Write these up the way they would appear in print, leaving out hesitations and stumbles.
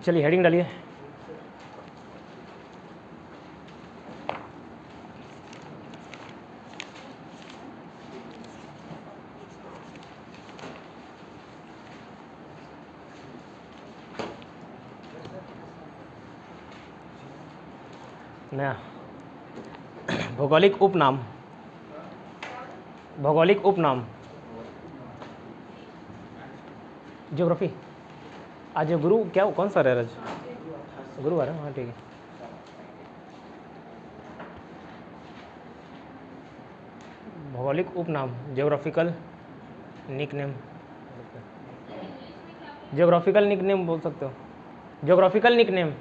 चलिए हेडिंग डालिए। नया भौगोलिक उपनाम, भौगोलिक उपनाम ज्योग्राफी। आज गुरु क्या कौन सा है आज? गुरुवार है, हाँ ठीक है। भौगोलिक उपनाम, ज्योग्राफिकल निकनेम, ज्योग्राफिकल निकनेम बोल सकते हो, ज्योग्राफिकल निकनेम।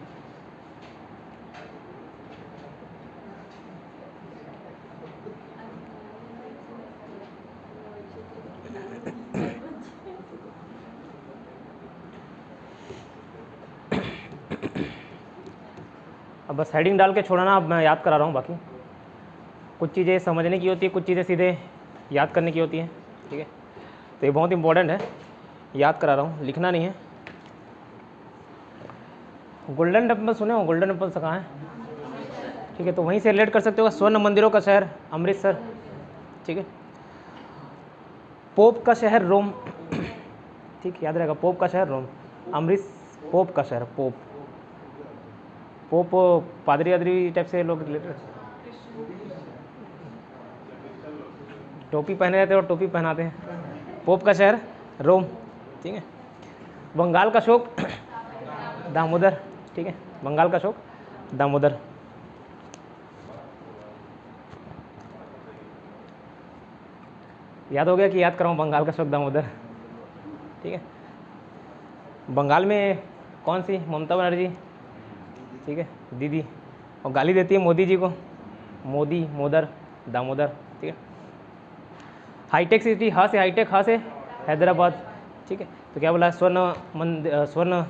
अब बस हेडिंग डाल के छोड़ना, अब मैं याद करा रहा हूँ। बाकी कुछ चीज़ें समझने की होती है, कुछ चीज़ें सीधे याद करने की होती हैं, ठीक है। तो ये बहुत इंपॉर्टेंट है, याद करा रहा हूँ, लिखना नहीं है। गोल्डन टेम्पल सुने हो? गोल्डन टेम्पल कहाँ है? ठीक है, तो वहीं से रिलेट कर सकते हो। स्वर्ण मंदिरों का शहर अमृतसर, ठीक है। पोप का शहर रोम, ठीक, याद रहेगा। पोप का शहर रोम, अमृत पोप का शहर, पोप पादरी आदरी टाइप से लोग रिलेटेड। टोपी पहने रहते हैं और टोपी पहनाते हैं। पोप का शहर रोम, ठीक है। बंगाल का अशोक दामोदर, ठीक है। बंगाल का अशोक दामोदर। याद हो गया कि याद कराऊं? बंगाल का अशोक दामोदर, ठीक है। बंगाल में कौन सी? ममता बनर्जी, ठीक है, दीदी, और गाली देती है मोदी जी को, मोदी, मोदर, दामोदर, ठीक है। हाईटेक सिटी, हाँ से हाईटेक, हाँ से हैदराबाद, ठीक है। तो क्या बोला? स्वर्ण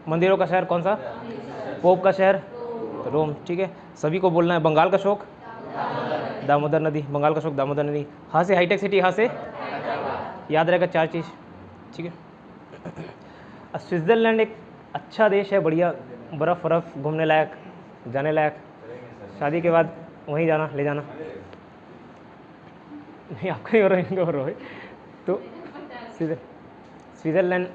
मंदिरों का शहर कौन सा? पोप का शहर रोम, ठीक है। सभी को बोलना है। बंगाल का अशोक दामोदर नदी, बंगाल का अशोक दामोदर नदी। हाँ से हाईटेक सिटी, हाँ से याद रहेगा 4 चीज़, ठीक है। स्विट्ज़रलैंड एक अच्छा देश है, बढ़िया, बर्फ़ घूमने लायक, जाने लायक। शादी के बाद वहीं जाना, ले जाना। नहीं आपका ही हो रहा है, इनका हो रहा है। तो स्विट्ज़रलैंड।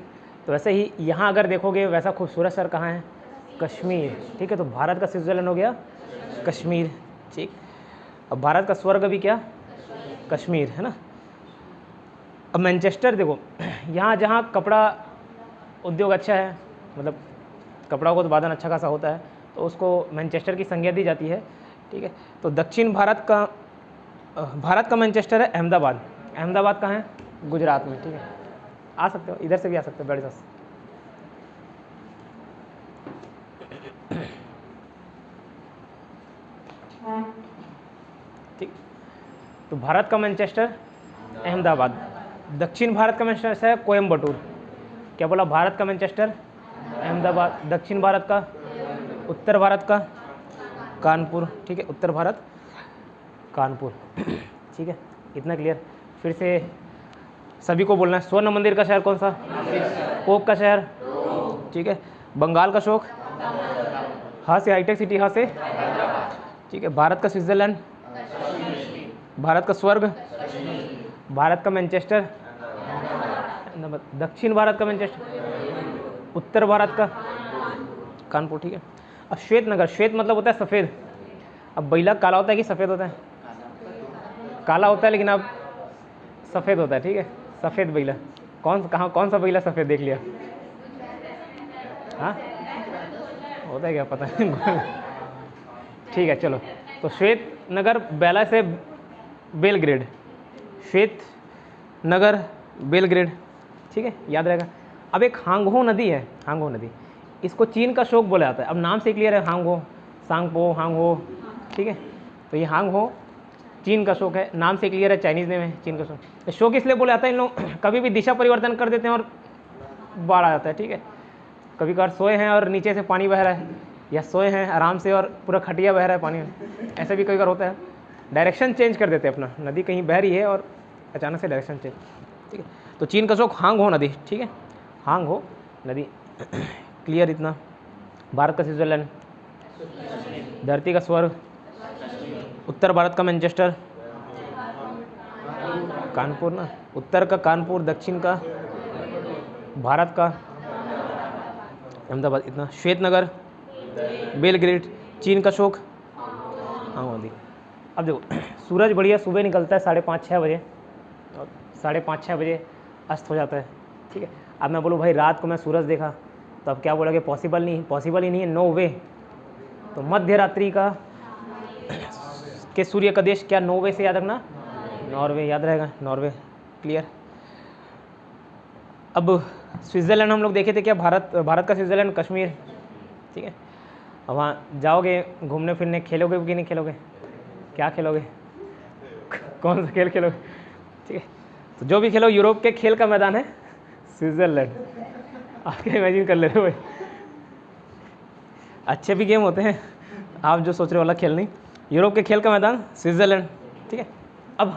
तो वैसे ही यहाँ अगर देखोगे वैसा खूबसूरत शहर कहाँ है? कश्मीर, ठीक है। तो भारत का स्विट्ज़रलैंड हो गया कश्मीर, ठीक। अब भारत का स्वर्ग भी क्या? कश्मीर, है ना। अब मैनचेस्टर देखो, यहाँ जहाँ कपड़ा उद्योग अच्छा है, मतलब कपड़ा को उत्पादन अच्छा खासा होता है, तो उसको मैनचेस्टर की संज्ञा दी जाती है, ठीक है। तो दक्षिण भारत का मैनचेस्टर है अहमदाबाद। अहमदाबाद कहाँ है? गुजरात में, ठीक है। आ सकते हो, इधर से भी आ सकते हो, बड़े सास। ठीक। तो भारत का मैनचेस्टर अहमदाबाद, दक्षिण भारत का मैनचेस्टर है कोयम्बटूर। क्या बोला? भारत का मैनचेस्टर अहमदाबाद, दक्षिण भारत का, उत्तर भारत का कानपुर, ठीक है। उत्तर भारत कानपुर, ठीक है। इतना क्लियर। फिर से सभी को बोलना है। स्वर्ण मंदिर का शहर कौन सा? पोप का शहर, ठीक है। बंगाल का अशोक, हाँ से हाईटेक सिटी, हाँ से, ठीक है। भारत का स्विट्ज़रलैंड, भारत का स्वर्ग, भारत का मैनचेस्टर, दक्षिण भारत का मैनचेस्टर, उत्तर भारत का कानपुर, ठीक है। अब श्वेत नगर, श्वेत मतलब होता है सफ़ेद। अब बैला काला होता है कि सफ़ेद होता है? काला होता है, लेकिन अब सफ़ेद होता है, ठीक है। सफ़ेद बैला कौन सा बैला सफ़ेद? देख लिया? हाँ होता है क्या? पता नहीं। ठीक है, चलो। तो श्वेत नगर बैला से बेलग्रेड, श्वेत नगर बेलग्रेड, ठीक है, याद रहेगा। अब एक हांगहो नदी है, हांगहो नदी, इसको चीन का अशोक बोला जाता है। अब नाम से क्लियर है, हांगहो, सांगपो, हांगहो, ठीक है। तो ये हांगहो चीन का अशोक है, नाम से क्लियर है, चाइनीज़ नेम है चीन का अशोक। अशोक इसलिए बोला जाता है, इन लोग कभी भी दिशा परिवर्तन कर देते हैं और बाढ़ आ जाता है, ठीक है। कभी कभार सोए हैं और नीचे से पानी बह रहा है, या सोए हैं आराम से और पूरा खटिया बह रहा है पानी में, ऐसे भी कई बार होता है। डायरेक्शन चेंज कर देते हैं अपना, नदी कहीं बह रही है और अचानक से डायरेक्शन चेंज, ठीक है। तो चीन का अशोक हांगहो नदी, ठीक है, हांगहो नदी। क्लियर इतना। भारत का स्विट्ज़रलैंड, धरती का स्वर्ग, उत्तर भारत का मैनचेस्टर, कानपुर ना, उत्तर का कानपुर, दक्षिण का भारत का अहमदाबाद इतना। श्वेत नगर, बेलग्रेड, चीन का शोक, हाँ मोदी। अब देखो सूरज बढ़िया सुबह निकलता है 5:30-6 बजे, और 5:30-6 बजे अस्त हो जाता है, ठीक है। अब मैं बोलूँ भाई रात को मैं सूरज देखा, तो अब क्या बोलोगे, पॉसिबल नहीं, पॉसिबल ही नहीं है, नो वे। तो मध्य रात्रि का के सूर्य का देश क्या, नॉर्वे से याद रखना, नॉर्वे याद रहेगा, नॉर्वे क्लियर। अब स्विट्ज़रलैंड हम लोग देखे थे क्या, भारत का स्विट्ज़रलैंड कश्मीर, ठीक है। अब वहाँ जाओगे घूमने फिरने, खेलोगे कि नहीं खेलोगे, क्या खेलोगे, कौन सा खेल खेलोगे, ठीक है। तो जो भी खेलो, यूरोप के खेल का मैदान है स्विट्ज़रलैंड। आप क्या इमेजिन कर ले रहे हो भाई, अच्छे भी गेम होते हैं, आप जो सोच रहे हो वाला खेल नहीं, यूरोप के खेल का मैदान स्विट्ज़रलैंड, ठीक है। अब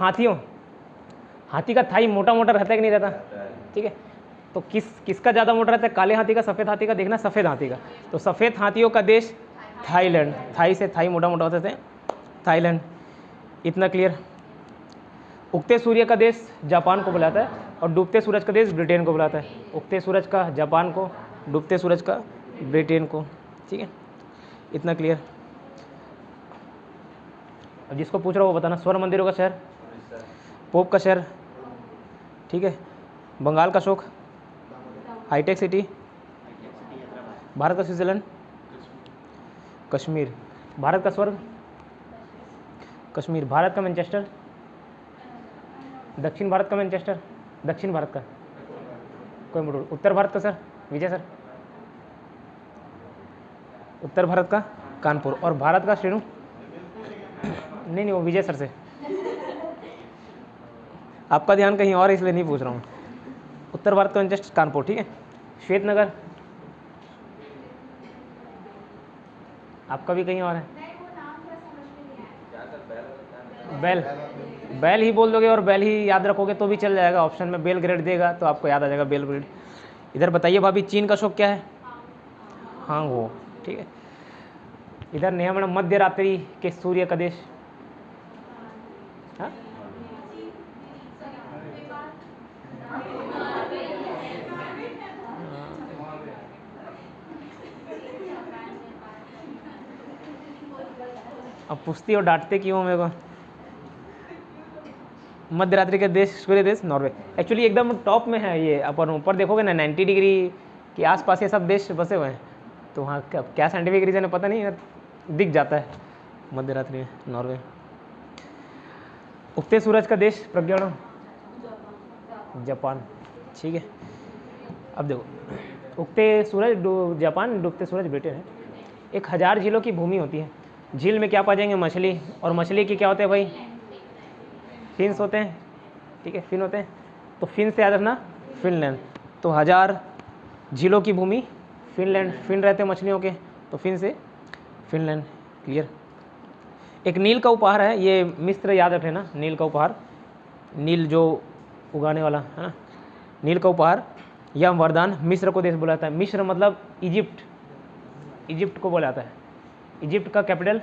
हाथी का थाई मोटा मोटा रहता है कि नहीं रहता, ठीक है। तो किसका ज़्यादा मोटा रहता है, काले हाथी का, सफ़ेद हाथी का, देखना सफ़ेद हाथी का। तो सफ़ेद हाथियों का देश थाईलैंड, थाई से थाई मोटा मोटा होते थे, थाईलैंड इतना क्लियर। उगते सूर्य का देश जापान को बुलाता है, और डूबते सूरज का देश ब्रिटेन को बुलाता है। उगते सूरज का जापान को, डूबते सूरज का ब्रिटेन को, ठीक है, इतना क्लियर। अब जिसको पूछ रहा हो वो बताना। स्वर्ण मंदिरों का शहर, पोप का शहर, ठीक है। बंगाल का शोक, हाईटेक सिटी, भारत का स्विट्ज़रलैंड, कश्मीर, भारत का स्वर्ग कश्मीर, भारत का मैनचेस्टर, दक्षिण भारत का मैनचेस्टर, दक्षिण भारत का कोयम्बटूर, उत्तर भारत का सर विजय सर, उत्तर भारत का कानपुर, और भारत का श्रीनु, नहीं वो विजय सर से, आपका ध्यान कहीं और इसलिए नहीं पूछ रहा हूँ। उत्तर भारत का मैनचेस्टर, कानपुर, ठीक है। श्वेत नगर आपका भी कहीं और है, बैल ही बोल दोगे और बैल ही याद रखोगे तो भी चल जाएगा, ऑप्शन में बेलग्रेड देगा तो आपको याद आ जाएगा बेलग्रेड। इधर बताइए भाभी, चीन का शोक क्या है, हाँ वो, ठीक है। इधर नेहा मैडम, मध्य रात्रि के सूर्य का देश, हाँ? अब पूछती हो डांटते क्यों मेरे को। मध्य रात्रि के देश, सूर्य देश नॉर्वे, एक्चुअली एकदम टॉप में है ये। अपन ऊपर देखोगे ना 90 डिग्री के आसपास ये सब देश बसे हुए हैं, तो वहाँ क्या साइंटिफिक रीज़न है पता नहीं, दिख जाता है मध्य रात्रि में नॉर्वे। उगते सूरज का देश प्रज्ञान, जापान, ठीक है। अब देखो उगते सूरज जापान, डूबते सूरज ब्रिटेन है। 1000 झीलों की भूमि होती है, झील में क्या पा जाएंगे, मछली, और मछली की क्या होते हैं भाई, फिन्स होते हैं, ठीक है, फिन होते हैं। तो फिन से याद रखना फिनलैंड। तो 1000 झीलों की भूमि फिनलैंड, फिन रहते हैं मछलियों के, तो फिन से फिनलैंड, क्लियर। एक नील का उपहार है, ये मिस्र याद रख लेना, नील का उपहार, नील जो उगाने वाला है ना, नील का उपहार या वरदान मिस्र को देश बुलाता है। मिस्र मतलब इजिप्ट, इजिप्ट को बुलाता है। इजिप्ट का कैपिटल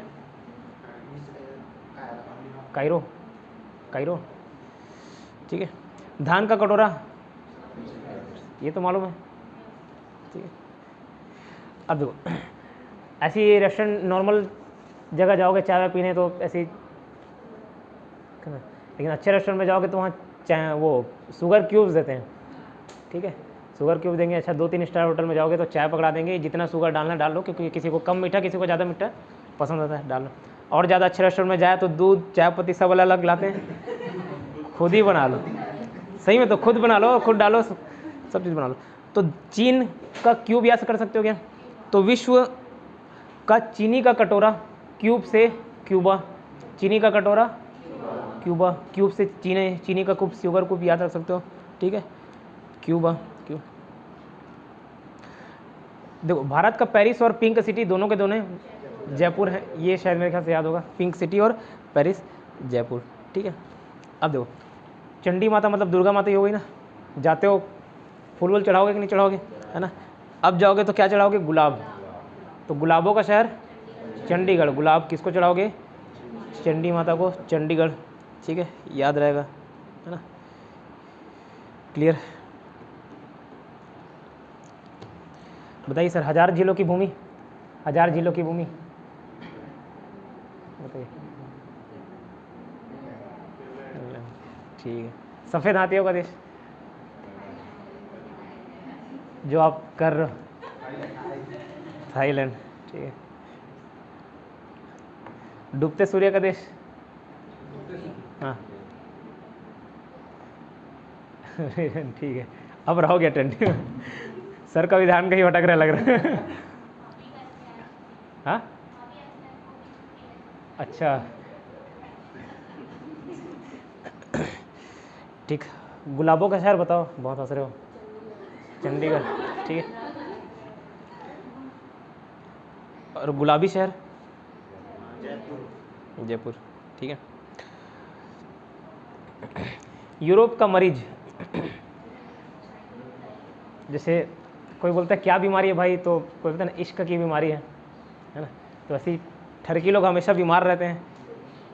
कायरो, कायरो, ठीक है। धान का कटोरा, ये तो मालूम है, ठीक है। अब देखो ऐसी रेस्टोरेंट नॉर्मल जगह जाओगे चाय वाय पीने तो ऐसी, लेकिन अच्छे रेस्टोरेंट में जाओगे तो वहाँ चाय वो शुगर क्यूब्स देते हैं, ठीक है, शुगर क्यूब देंगे। अच्छा 2-3 स्टार होटल में जाओगे तो चाय पकड़ा देंगे, जितना शुगर डालना डाल लो, क्योंकि किसी को कम मीठा, किसी को ज़्यादा मीठा पसंद आता है, डाल लो। और ज़्यादा अच्छे रेस्टोरेंट में जाए तो दूध, चाय पत्ती सब अलग अलग लाते हैं, खुद ही बना लो, सही में तो खुद बना लो, खुद डालो, सब चीज़ बना लो। तो चीन का क्यूब याद कर सकते हो क्या, तो विश्व का चीनी का कटोरा, क्यूब से क्यूबा, चीनी का कटोरा क्यूबा, क्यूब से चीनी का कूब, शुगर कूब याद रख सकते हो, ठीक है, क्यूबा, क्यूब। देखो भारत का पेरिस और पिंक सिटी दोनों के दोनों जयपुर है, ये शायद मेरे ख्याल से याद होगा, पिंक सिटी और पेरिस जयपुर, ठीक है। अब देखो चंडी माता मतलब दुर्गा माता ही हो गई ना, जाते हो फूल वूल चढ़ाओगे कि नहीं चढ़ाओगे, है ना। अब जाओगे तो क्या चढ़ाओगे? गुलाब। तो गुलाबों का शहर चंडीगढ़। गुलाब किसको चढ़ाओगे? चंडी माता को, चंडीगढ़। ठीक है, याद रहेगा, है ना? क्लियर? बताइए सर, 1000 झीलों की भूमि, 1000 झीलों की भूमि बताइए। ठीक है। सफ़ेद हाथियों का देश जो आप कर रहे हो, थाईलैंड। ठीक है। डूबते सूर्य का देश? हाँ ठीक है, अब रहोगे अटेंड सर का भी ध्यान कहीं भटक रहा लग रहा है हाँ अच्छा ठीक। गुलाबों का शहर बताओ, बहुत हंस रहे हो। चंडीगढ़। ठीक है। और गुलाबी शहर? जयपुर। ठीक है। यूरोप का मरीज, जैसे कोई बोलता है क्या बीमारी है भाई, तो कोई बोलता है ना इश्क की बीमारी है ना? तो ऐसे ठरकी लोग हमेशा बीमार रहते हैं,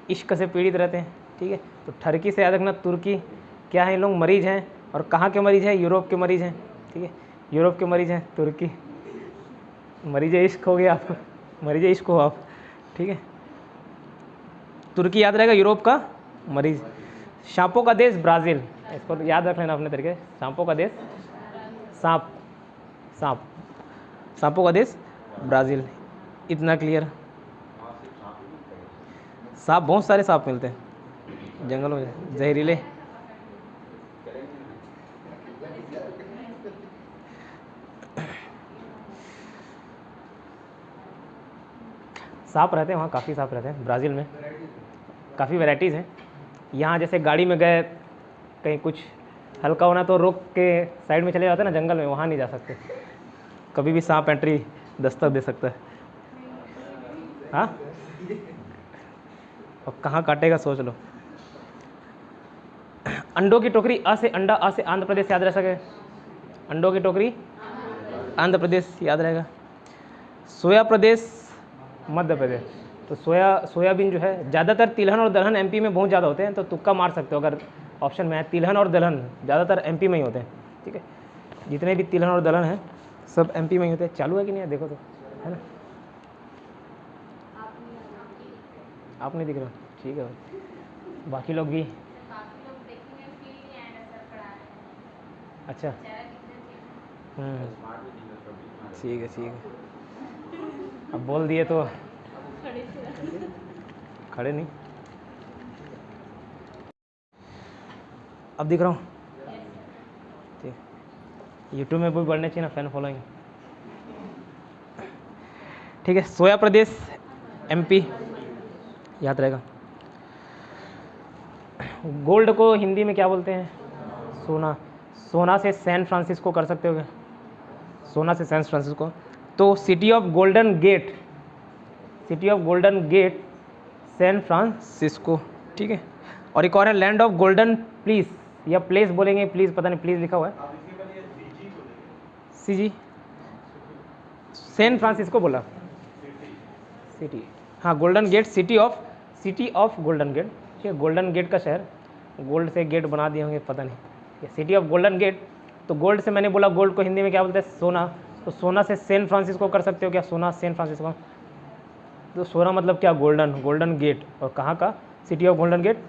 इश्क से पीड़ित रहते हैं। ठीक है। तो ठरकी से याद रखना, तुर्की क्या है, इन लोग मरीज हैं। और कहाँ के मरीज हैं? यूरोप के मरीज हैं। ठीक है, यूरोप के मरीज हैं तुर्की। मरीज इश्क हो गया आप, मरीज इश्क हो आप। ठीक है, तुर्की याद रहेगा, यूरोप का मरीज। सांपों का देश ब्राज़ील, इसको याद रख लेना अपने तरीके। सांपों का देश, सांप, सांप, सांपों का देश ब्राज़ील। इतना क्लियर? सांप, बहुत सारे सांप मिलते हैं जंगलों में, जहरीले। सांप रहते हैं वहाँ, काफ़ी सांप रहते हैं ब्राज़ील में, काफ़ी वैराइटीज़ हैं। यहाँ जैसे गाड़ी में गए, कहीं कुछ हल्का होना तो रोक के साइड में चले जाते हैं ना जंगल में, वहाँ नहीं जा सकते, कभी भी सांप एंट्री दस्तक दे सकता है। हाँ, अब कहाँ काटेगा सोच लो। अंडों की टोकरी, अ से अंडा, अ से आंध्र प्रदेश याद रह सके। अंडों की टोकरी आंध्र प्रदेश याद रहेगा। सोया प्रदेश मध्य प्रदेश। तो सोयाबीन जो है, ज़्यादातर तिलहन और दलहन एमपी में बहुत ज़्यादा होते हैं, तो तुक्का मार सकते हो अगर ऑप्शन में है। तिलहन और दलहन ज़्यादातर एमपी में ही होते हैं। ठीक है, जितने भी तिलहन और दलहन हैं सब एमपी में ही होते हैं। चालू है कि नहीं है देखो तो, है ना? आप नहीं दिख रहा? ठीक है भाई, बाकी लोग भी। अच्छा, ठीक है, ठीक है। अब बोल दिए तो खड़े नहीं। अब दिख रहा हूँ? ठीक, यूट्यूब में भी बढ़ने चाहिए ना फैन फॉलोइंग। ठीक है, सोया प्रदेश एमपी याद रहेगा। गोल्ड को हिंदी में क्या बोलते हैं? सोना। सोना से सैन फ्रांसिस्को कर सकते हो क्या? सोना से सैन फ्रांसिस्को। तो city of golden gate, city of golden gate San Francisco. ठीक है। और एक और है लैंड ऑफ गोल्डन प्लीज, या प्लेस बोलेंगे, प्लीज पता नहीं, प्लीज लिखा हुआ है। सीजी, सैन फ्रांसिस्को बोला, सिटी। हाँ, golden gate, city of golden gate. ठीक है, गोल्डन गेट का शहर, गोल्ड से गेट बना दिए होंगे पता नहीं। City of golden gate. तो गोल्ड से मैंने बोला, गोल्ड को हिंदी में क्या बोलते हैं? सोना। तो सोना से सैन फ्रांसिस्को कर सकते हो क्या? सोना सैन फ्रांसिस्को। तो सोना मतलब क्या? Golden, golden gate. और कहाँ का? City of golden gate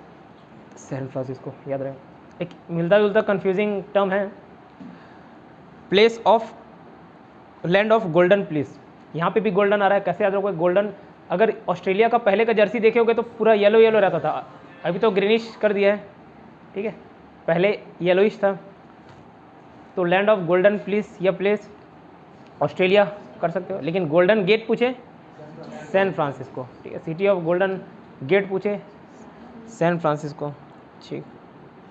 San Francisco, याद रहे। एक मिलता जुलता कंफ्यूजिंग टर्म है, place of, land of golden place. यहाँ पे भी गोल्डन आ रहा है, कैसे याद रखोगे? गोल्डन, अगर ऑस्ट्रेलिया का पहले का जर्सी देखे होगे तो पूरा येलो येलो रहता था, अभी तो ग्रीनिश कर दिया है। ठीक है, पहले येलोइश था। तो लैंड ऑफ गोल्डन प्लेस या प्लेस ऑस्ट्रेलिया कर सकते हो, लेकिन गोल्डन गेट पूछे सैन फ्रांसिस्को। ठीक है, सिटी ऑफ गोल्डन गेट पूछे सैन फ्रांसिस्को। ठीक,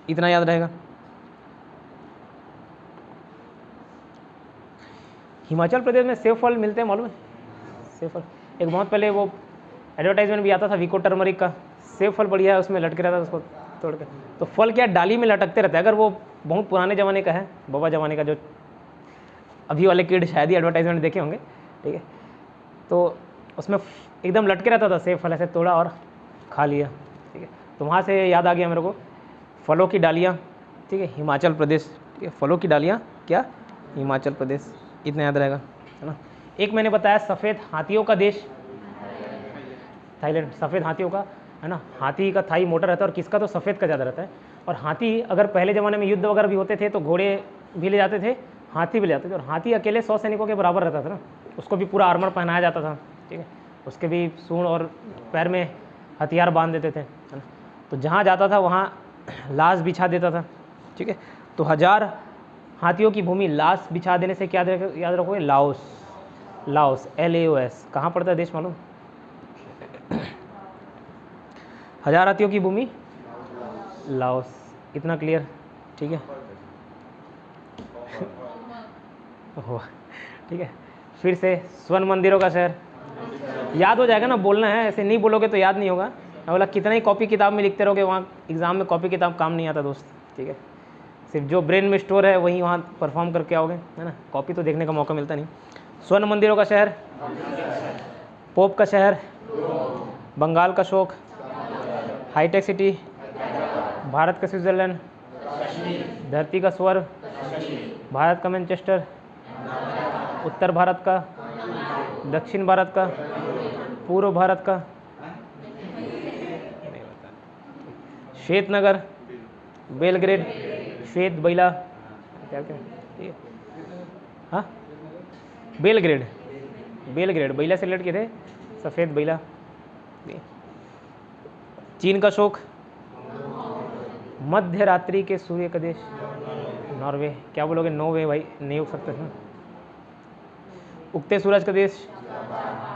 इतना याद रहेगा। हिमाचल प्रदेश में सेब फल मिलते हैं, मालूम है? सेब फल, एक बहुत पहले वो एडवर्टाइजमेंट भी आता था विको टर्मरिक का, सेब फल बढ़िया है, उसमें लटके रहता है, उसको तोड़ के। तो फल क्या, डाली में लटकते रहता है। अगर वो बहुत पुराने ज़माने का है, बाबा ज़माने का, जो अभी वाले किड शायद ही एडवर्टाइजमेंट देखे होंगे, ठीक है। तो उसमें एकदम लटके रहता था, सेब फल ऐसे तोड़ा और खा लिया, ठीक है। तो वहाँ से याद आ गया मेरे को फलों की डालियाँ, ठीक है, हिमाचल प्रदेश, ठीक है, फलों की डालियाँ क्या, हिमाचल प्रदेश, इतना याद रहेगा, है ना। एक मैंने बताया सफ़ेद हाथियों का देश, थाईलैंड, सफ़ेद हाथियों का, है ना। हाथी का थाई मोटा रहता है और किसका, तो सफ़ेद का ज़्यादा रहता है। और हाथी अगर पहले ज़माने में युद्ध वगैरह भी होते थे तो घोड़े भी ले जाते थे, हाथी भी ले जाते थे, और हाथी अकेले 100 सैनिकों के बराबर रहता था ना, उसको भी पूरा आर्मर पहनाया जाता था, ठीक है, उसके भी सूंड और पैर में हथियार बांध देते थे, है ना। तो जहाँ जाता था वहाँ लाश बिछा देता था, ठीक है। तो 1000 हाथियों की भूमि लाश बिछा देने से क्या याद रखोगे, लाओस, लाओस, LAOS, कहाँ पड़ता है देश मालूम, 1000 हाथियों की भूमि लाओस, इतना क्लियर, ठीक है। ठीक है, फिर से स्वर्ण मंदिरों का शहर, याद हो जाएगा ना, बोलना है, ऐसे नहीं बोलोगे तो याद नहीं होगा। मैं बोला कितना ही कॉपी किताब में लिखते रहोगे, वहाँ एग्जाम में कॉपी किताब काम नहीं आता दोस्त, ठीक है। सिर्फ जो ब्रेन में स्टोर है वही वहाँ परफॉर्म करके आओगे, है ना, कॉपी तो देखने का मौका मिलता नहीं। स्वर्ण मंदिरों का शहर, पोप का शहर, बंगाल का शोक, हाईटेक सिटी, भारत का स्विट्ज़रलैंड, धरती का स्वर्ग, भारत का मैनचेस्टर, उत्तर भारत का, दक्षिण भारत का, पूर्व भारत का, श्वेत नगर, बेलग्रेड, श्वेत बैला, क्या क्या, ठीक है, हाँ, बेलग्रेड, बेलग्रेड बैला से रिलेट किए थे, सफ़ेद बैला। चीन का शोक, मध्य रात्रि के सूर्य का देश, नॉर्वे, क्या बोलोगे, नोवे भाई, नहीं हो सकता था। उगते सूरज का देश,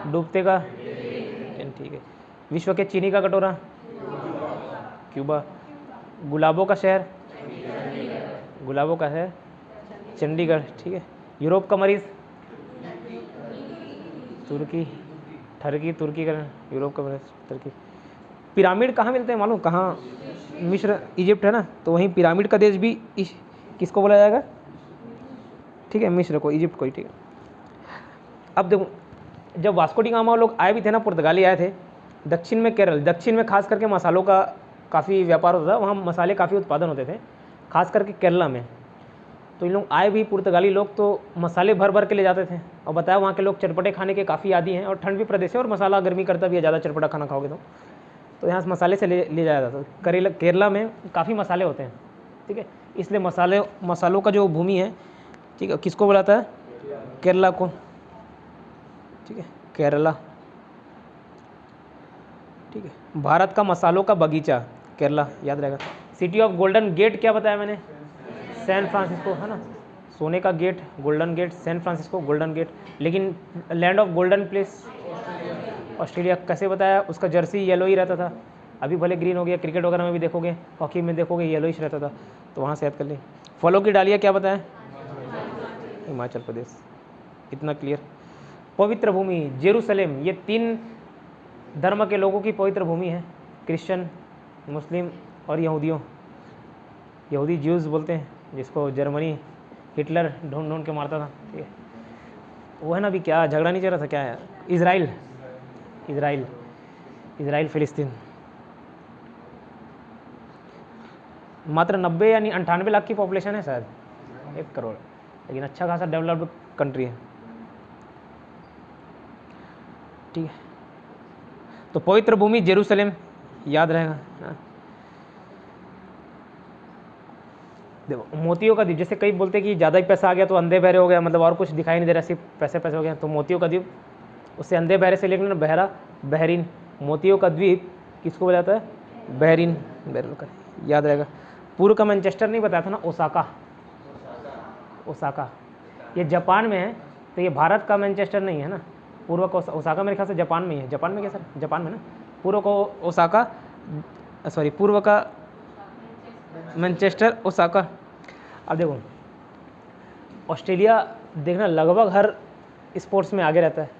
डूबते का, ठीक है। विश्व के चीनी का कटोरा, क्यूबा। गुलाबों का शहर, गुलाबों का शहर, चंडीगढ़, ठीक है। यूरोप का मरीज, तुर्की, ठरकी, तुर्की का, यूरोप का मरीज, तुर्की। पिरामिड कहाँ मिलते हैं मालूम, कहाँ, मिस्र, इजिप्ट है ना, तो वहीं पिरामिड का देश भी किसको बोला जाएगा, ठीक है, मिस्र को, इजिप्ट को ही, ठीक है। अब देखो, जब वास्को डी गामा लोग आए भी थे ना, पुर्तगाली आए थे, दक्षिण में केरल, दक्षिण में खास करके मसालों का काफ़ी व्यापार होता था, वहाँ मसाले काफ़ी उत्पादन होते थे, खास करके केरला में। तो इन लोग आए भी पुर्तगाली लोग तो मसाले भर भर के ले जाते थे, और बताया वहाँ के लोग चटपटे खाने के काफ़ी आदी हैं, और ठंड भी प्रदेश है और मसाला गर्मी करता भी है, ज़्यादा चटपटा खाना खाओगे तो यहाँ से मसाले से ले जाया जाता है। केरला में काफ़ी मसाले होते हैं, ठीक है, इसलिए मसालों का जो भूमि है, ठीक है, किसको बुलाता है, केरला को, ठीक है, केरला, ठीक है। भारत का मसालों का बगीचा, केरला, याद रहेगा। सिटी ऑफ गोल्डन गेट क्या बताया मैंने, सैन फ्रांसिस्को, है ना, सोने का gate, golden gate, San Francisco, golden gate. लेकिन land of golden place, Australia, कैसे बताया, उसका जर्सी येलो ही रहता था, अभी भले ग्रीन हो गया, क्रिकेट वगैरह में भी देखोगे, हॉकी में देखोगे येलोइश रहता था, तो वहाँ से याद कर ले। फलों की डालियाँ क्या बताया, हिमाचल प्रदेश, इतना क्लियर। पवित्र भूमि, जेरूसलेम, ये 3 धर्म के लोगों की पवित्र भूमि है, क्रिश्चियन, मुस्लिम और यहूदियों। यहूदी ज्यूज़ बोलते हैं, जिसको जर्मनी हिटलर ढूंढ ढूंढ के मारता था, ठीक है, वो है ना, अभी क्या झगड़ा नहीं चल रहा था, क्या है, इजराइल, इजराइल, इजराइल फिलिस्तीन। मात्र 90 यानी 98 लाख की पॉपुलेशन है शायद, 1 करोड़, लेकिन अच्छा खासा डेवलप्ड कंट्री है, ठीक है। तो पवित्र भूमि जेरूसलेम, याद रहेगा। देखो, मोतियों का द्वीप, जैसे कई बोलते हैं कि ज़्यादा ही पैसा आ गया तो अंधे बहरे हो गया, मतलब और कुछ दिखाई नहीं दे रहा, सिर्फ पैसे पैसे हो गया, तो मोतियों का द्वीप, उससे अंधे बहरे से लेकर बहरा, बहरीन। मोतियों का द्वीप किसको बोला जाता है, बहरीन, बहरीन का, याद रहेगा। पूर्व का मैनचेस्टर नहीं बताया था ना, ओसाका, ओसाका, ये जापान में है, तो ये भारत का मैनचेस्टर नहीं है ना, पूर्व का ओसाका मेरे ख्याल से जापान में ही है, जापान में क्या सर, जापान में ना, पूर्व को ओसाका, सॉरी, पूर्व का मैनचेस्टर, ओसाका। अब देखो, ऑस्ट्रेलिया देखना लगभग हर स्पोर्ट्स में आगे रहता है,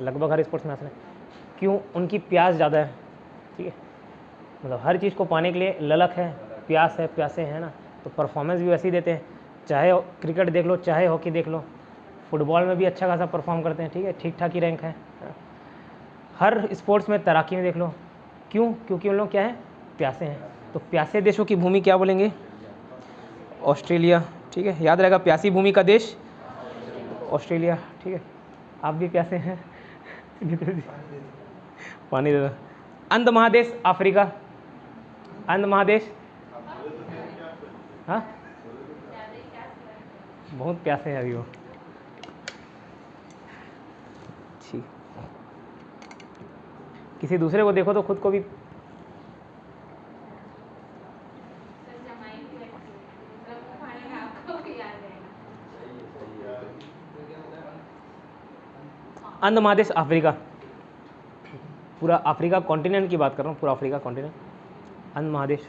लगभग हर स्पोर्ट्स में आगे, क्यों, उनकी प्यास ज़्यादा है, ठीक है, मतलब हर चीज़ को पाने के लिए ललक है, प्यास है, प्यासे हैं ना, तो परफॉर्मेंस भी वैसे ही देते हैं। चाहे क्रिकेट देख लो, चाहे हॉकी देख लो, फुटबॉल में भी अच्छा खासा परफॉर्म करते हैं, ठीक है, ठीक ठाक ही रैंक है। हर स्पोर्ट्स में, तैराकी में देख लो, क्यों? क्योंकि उन लोग क्या है, प्यासे हैं। तो प्यासे देशों की भूमि क्या बोलेंगे? ऑस्ट्रेलिया, ठीक है, याद रहेगा, प्यासी भूमि का देश ऑस्ट्रेलिया, ठीक है। आप भी प्यासे हैं पानी दे दो। अंध महादेश अफ्रीका, अंध महादेश, हाँ बहुत प्यासे हैं अभी वो, ठीक। किसी दूसरे को देखो तो खुद को भी अंध महादेश अफ्रीका, पूरा अफ्रीका कॉन्टिनेंट की बात कर रहा हूँ, पूरा अफ्रीका कॉन्टिनेंट, अंध महादेश।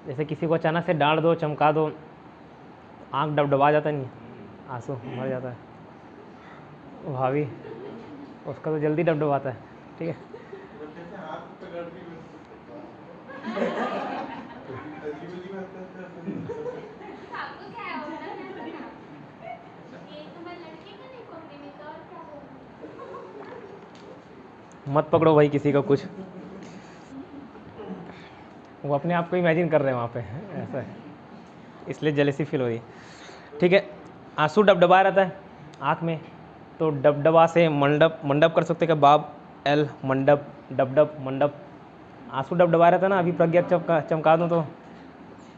जैसे किसी को अचानक से डांट दो, चमका दो, आँख डबडबा जाता नहीं, आंसू भर जाता है, भाभी उसका तो जल्दी डबडबाता है, ठीक है। मत पकड़ो भाई किसी का कुछ, वो अपने आप को इमेजिन कर रहे हैं वहाँ पे, ऐसा है, इसलिए जेलसी फील हो रही है, ठीक है। आंसू डबडबा रहता है आँख में, तो डबडबा से मंडप, मंडप कर सकते हैं, बाब एल मंडप, डबडब मंडप, आंसू डबडबा रहता है ना, अभी प्रज्ञा चमका दूँ तो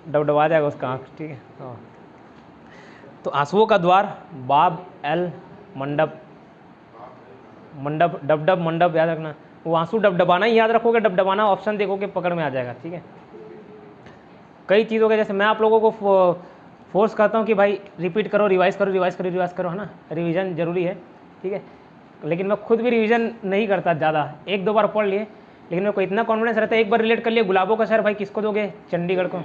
डबडबा जाएगा उसका आँख, ठीक है। हाँ, तो आंसुओं का द्वार बाब एल मंडप, मंडप डबडब मंडप याद रखना, वो आंसू डबडबाना ही याद रखोगे, डबडबाना ऑप्शन देखोगे पकड़ में आ जाएगा, ठीक है। कई चीज़ों के, जैसे मैं आप लोगों को फोर्स करता हूँ कि भाई रिपीट करो, रिवाइज करो, रिवाइज करो, रिवाइज करो, है ना, रिवीजन जरूरी है, ठीक है। लेकिन मैं खुद भी रिवीजन नहीं करता ज़्यादा, एक दो बार पढ़ लिए, लेकिन मेरे को इतना कॉन्फिडेंस रहता है, एक बार रिलेट कर लिया, गुलाबों का शहर भाई किसको दोगे? चंडीगढ़ को,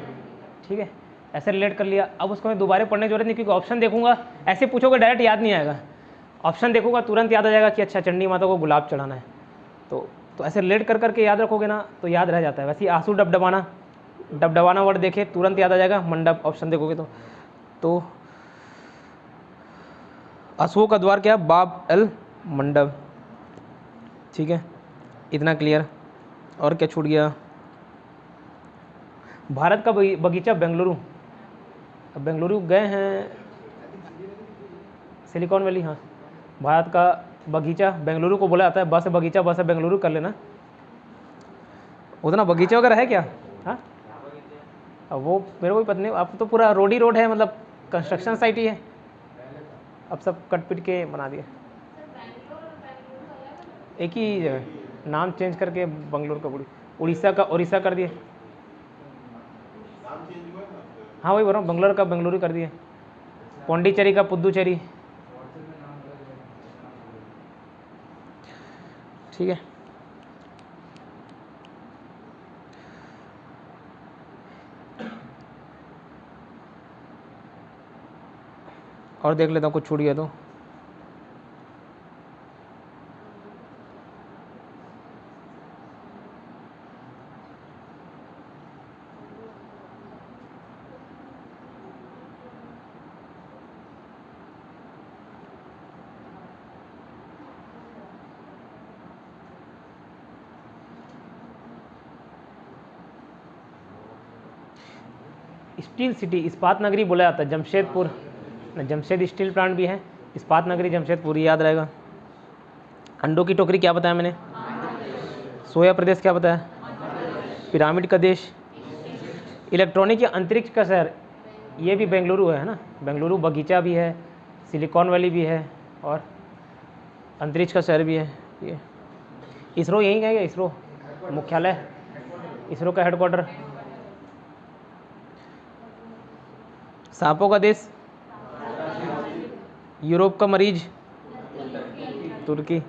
ठीक है, ऐसे रिलेट कर लिया। अब उसको मैं दोबारा पढ़ने की जरूरत नहीं, क्योंकि ऑप्शन देखूंगा, ऐसे पूछोगे डायरेक्ट याद नहीं आएगा, ऑप्शन देखूंगा तुरंत याद आ जाएगा कि अच्छा चंडी माता को गुलाब चढ़ाना है, तो ऐसे रिलेट कर करके याद रखोगे ना तो याद रह जाता है। वैसे आंसू डबडबाना, डबडबाना वर्ड देखे तुरंत याद आ जाएगा, मंडप ऑप्शन देखोगे तो आंसुओं का द्वार क्या? बाब एल मंडप, ठीक है, इतना क्लियर। और क्या छूट गया? भारत का बगीचा बेंगलुरु, अब बेंगलुरु गए हैं, सिलिकॉन वैली, हाँ, भारत का बगीचा बेंगलुरु को बोला जाता है, बस बगीचा, बस बेंगलुरु कर लेना, उतना बगीचा वगैरह है क्या? हाँ, अब वो मेरे को भी पता नहीं, अब तो पूरा रोड ही रोड है, मतलब कंस्ट्रक्शन साइट ही है, अब सब कट पिट के बना दिए, एक ही जगह, नाम चेंज करके बंगलोर का उड़ीसा का उड़ीसा कर दिए, हाँ वही बोल रहा हूँ, बंगलोर का बेंगलुरु कर दिए, पौंडीचेरी का पुदुचेरी, ठीक है। और देख लेता हूँ कुछ छूट गया तो। स्टील सिटी, इस्पात नगरी बोला जाता है, जमशेदपुर, जमशेद स्टील प्लांट भी है, इस्पात नगरी जमशेदपुर याद रहेगा। अंडों की टोकरी क्या बताया मैंने? सोया प्रदेश क्या बताया? पिरामिड का देश। इलेक्ट्रॉनिक या अंतरिक्ष का शहर, ये भी बेंगलुरु है ना, बेंगलुरु बगीचा भी है, सिलिकॉन वैली भी है, और अंतरिक्ष का शहर भी है। ये इसरो यहीं है क्या? इसरो मुख्यालय, इसरो का हेडक्वार्टर। सांपों का देश, यूरोप का मरीज, तुर्की।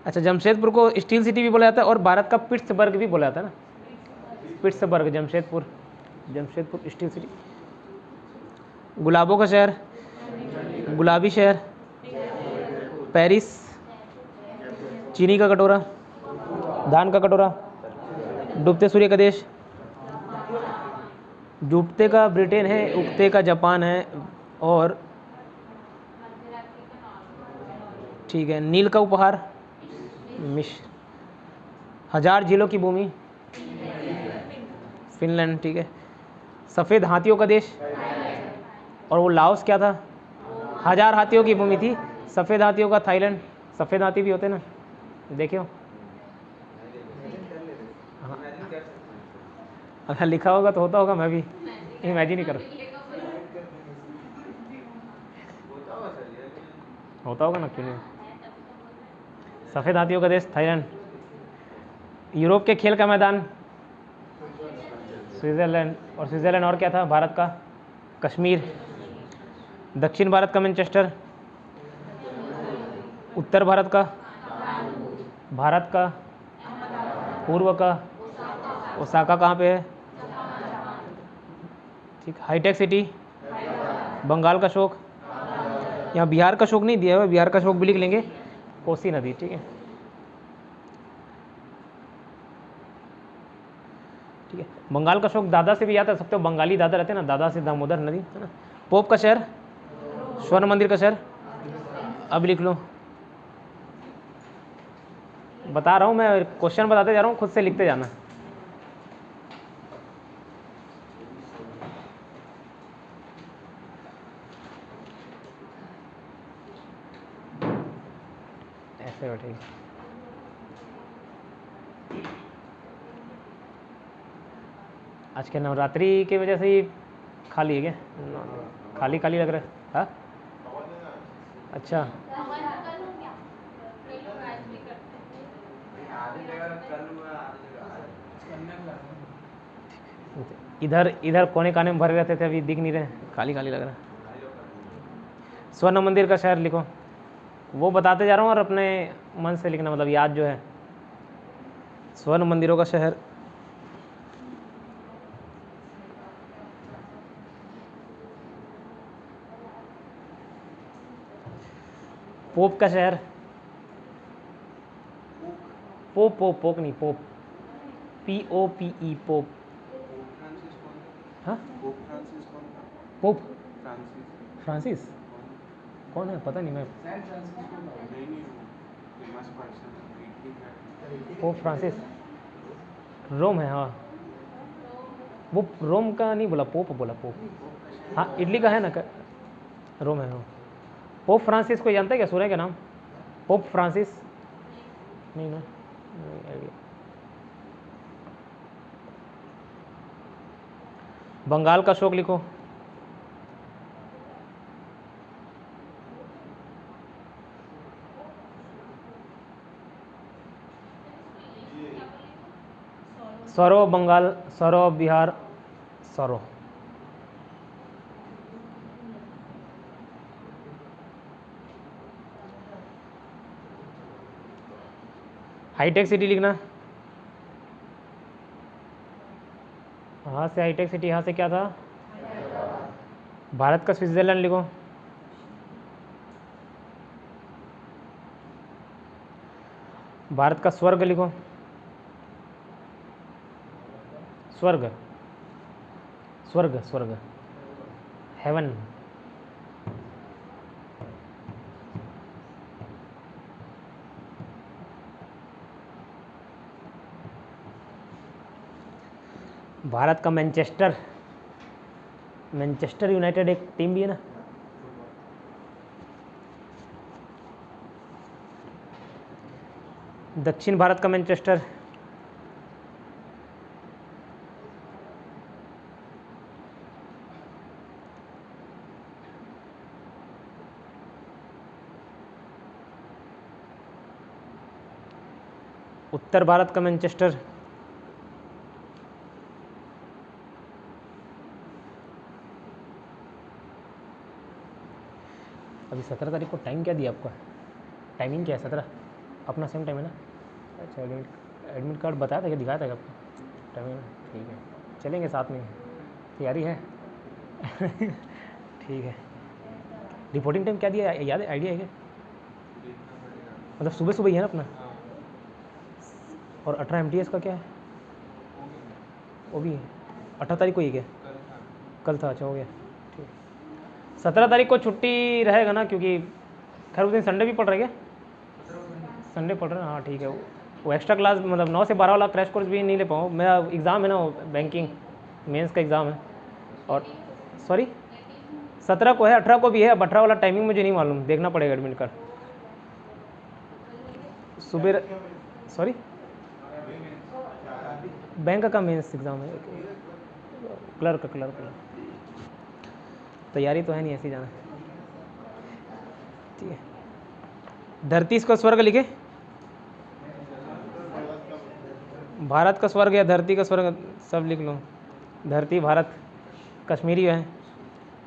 अच्छा, जमशेदपुर को स्टील सिटी भी बोला जाता है, और भारत का पिट्सबर्ग भी बोला जाता है ना, Pittsburgh, Jamshedpur, Jamshedpur steel city. गुलाबों का शहर, गुलाबी शहर, पेरिस, चीनी का कटोरा, धान का कटोरा, डूबते सूर्य का देश, डूबते का ब्रिटेन है, उगते का जापान है, और ठीक है, नील का उपहार मिश्र, 1000 झीलों की भूमि फिनलैंड, ठीक है, सफ़ेद हाथियों का देश, और वो लाओस क्या था, 1000 हाथियों की भूमि थी, सफ़ेद हाथियों का थाईलैंड, सफ़ेद हाथी भी होते ना, देखियो। हाँ, अगर लिखा होगा तो होता होगा, मैं भी इमेजिन ही करूँ, होता होगा ना, क्यों नहीं। सफ़ेद हाथियों का देश थाईलैंड। यूरोप के खेल का मैदान स्विट्ज़रलैंड, और स्विट्ज़रलैंड और क्या था भारत का, कश्मीर। दक्षिण भारत का मैनचेस्टर, उत्तर भारत का, भारत का पूर्व का ओसाका कहाँ पे है, ठीक। हाईटेक सिटी, बंगाल का शोक, यहाँ बिहार का शोक नहीं दिया हुआ, बिहार का शोक भी लिख लेंगे, कोसी नदी, ठीक है, ठीक है। बंगाल का शोक दादा से भी आता है, सब तो बंगाली दादा रहते हैं ना, दादा से दामोदर नदी, है ना। पोप का शहर, स्वर्ण मंदिर का शहर, अब लिख लो, बता रहा हूँ मैं, क्वेश्चन बताते जा रहा हूँ, खुद से लिखते जाना। ऐसे बैठेगी, आज के नवरात्रि की वजह से ही खाली है क्या, खाली खाली लग रहा है, हाँ अच्छा, इधर इधर कोने काने में भरे रहते थे, अभी दिख नहीं रहे, खाली खाली लग रहा है। स्वर्ण मंदिर का शहर लिखो, वो बताते जा रहा हूँ और अपने मन से लिखना, मतलब याद जो है। स्वर्ण मंदिरों का शहर, पोप का शहर, पोप पोप पोप नहीं, पोप, POPE पोप, हाँ पोप फ्रांसिस कौन है पता नहीं, मैं पोप फ्रांसिस रोम है, हाँ वो रोम का नहीं बोला, पोप बोला, पोप, हाँ इटली का है ना, रोम है, हाँ। पोप फ्रांसिस को जानता है क्या, सुना है क्या नाम, पोप फ्रांसिस, नहीं ना, नहीं आइडिया। बंगाल का शोक लिखो, सरो बंगाल, सरो बिहार, सरो, हाईटेक सिटी लिखना, यहाँ से हाईटेक सिटी, यहाँ से क्या था, भारत का स्विट्जरलैंड लिखो, भारत का स्वर्ग लिखो, स्वर्ग स्वर्ग स्वर्ग, हेवन। भारत का मैनचेस्टर, मैनचेस्टर यूनाइटेड एक टीम भी है ना। दक्षिण भारत का मैनचेस्टर, उत्तर भारत का मैनचेस्टर, अभी 17 तारीख को टाइम क्या दिया आपका, टाइमिंग क्या है, 17 अपना सेम टाइम है ना, अच्छा एडमिट कार्ड बताया था क्या, दिखाया था क्या आपको टाइमिंग, ठीक है चलेंगे साथ में, तैयारी है ठीक है। रिपोर्टिंग टाइम क्या दिया याद है, आइडिया है क्या? मतलब सुबह सुबह ही है ना अपना। और 18 MTS का क्या है? वो भी है 18 तारीख को ही क्या? कल था, अच्छा हो गया ठीक। 17 तारीख को छुट्टी रहेगा ना, क्योंकि खैर उस दिन संडे भी पड़ रहा है क्या? संडे पड़ रहा है, हाँ ठीक है। वो एक्स्ट्रा क्लास मतलब 9 से 12 वाला क्रैश कोर्स भी नहीं ले पाऊँ, मेरा एग्ज़ाम है ना, वो बैंकिंग मेंस का एग्ज़ाम है। और सॉरी 17 को है, 18 को भी है। अब 18 वाला टाइमिंग मुझे नहीं मालूम, देखना पड़ेगा एडमिट कार्ड। सुबह सॉरी बैंक का मेंस एग्ज़ाम है, क्लर्क तैयारी तो है नहीं, ऐसी जाना ठीक है। धरती इसको स्वर्ग लिखे, भारत का स्वर्ग या धरती का स्वर्ग सब लिख लो। धरती भारत, कश्मीरी है।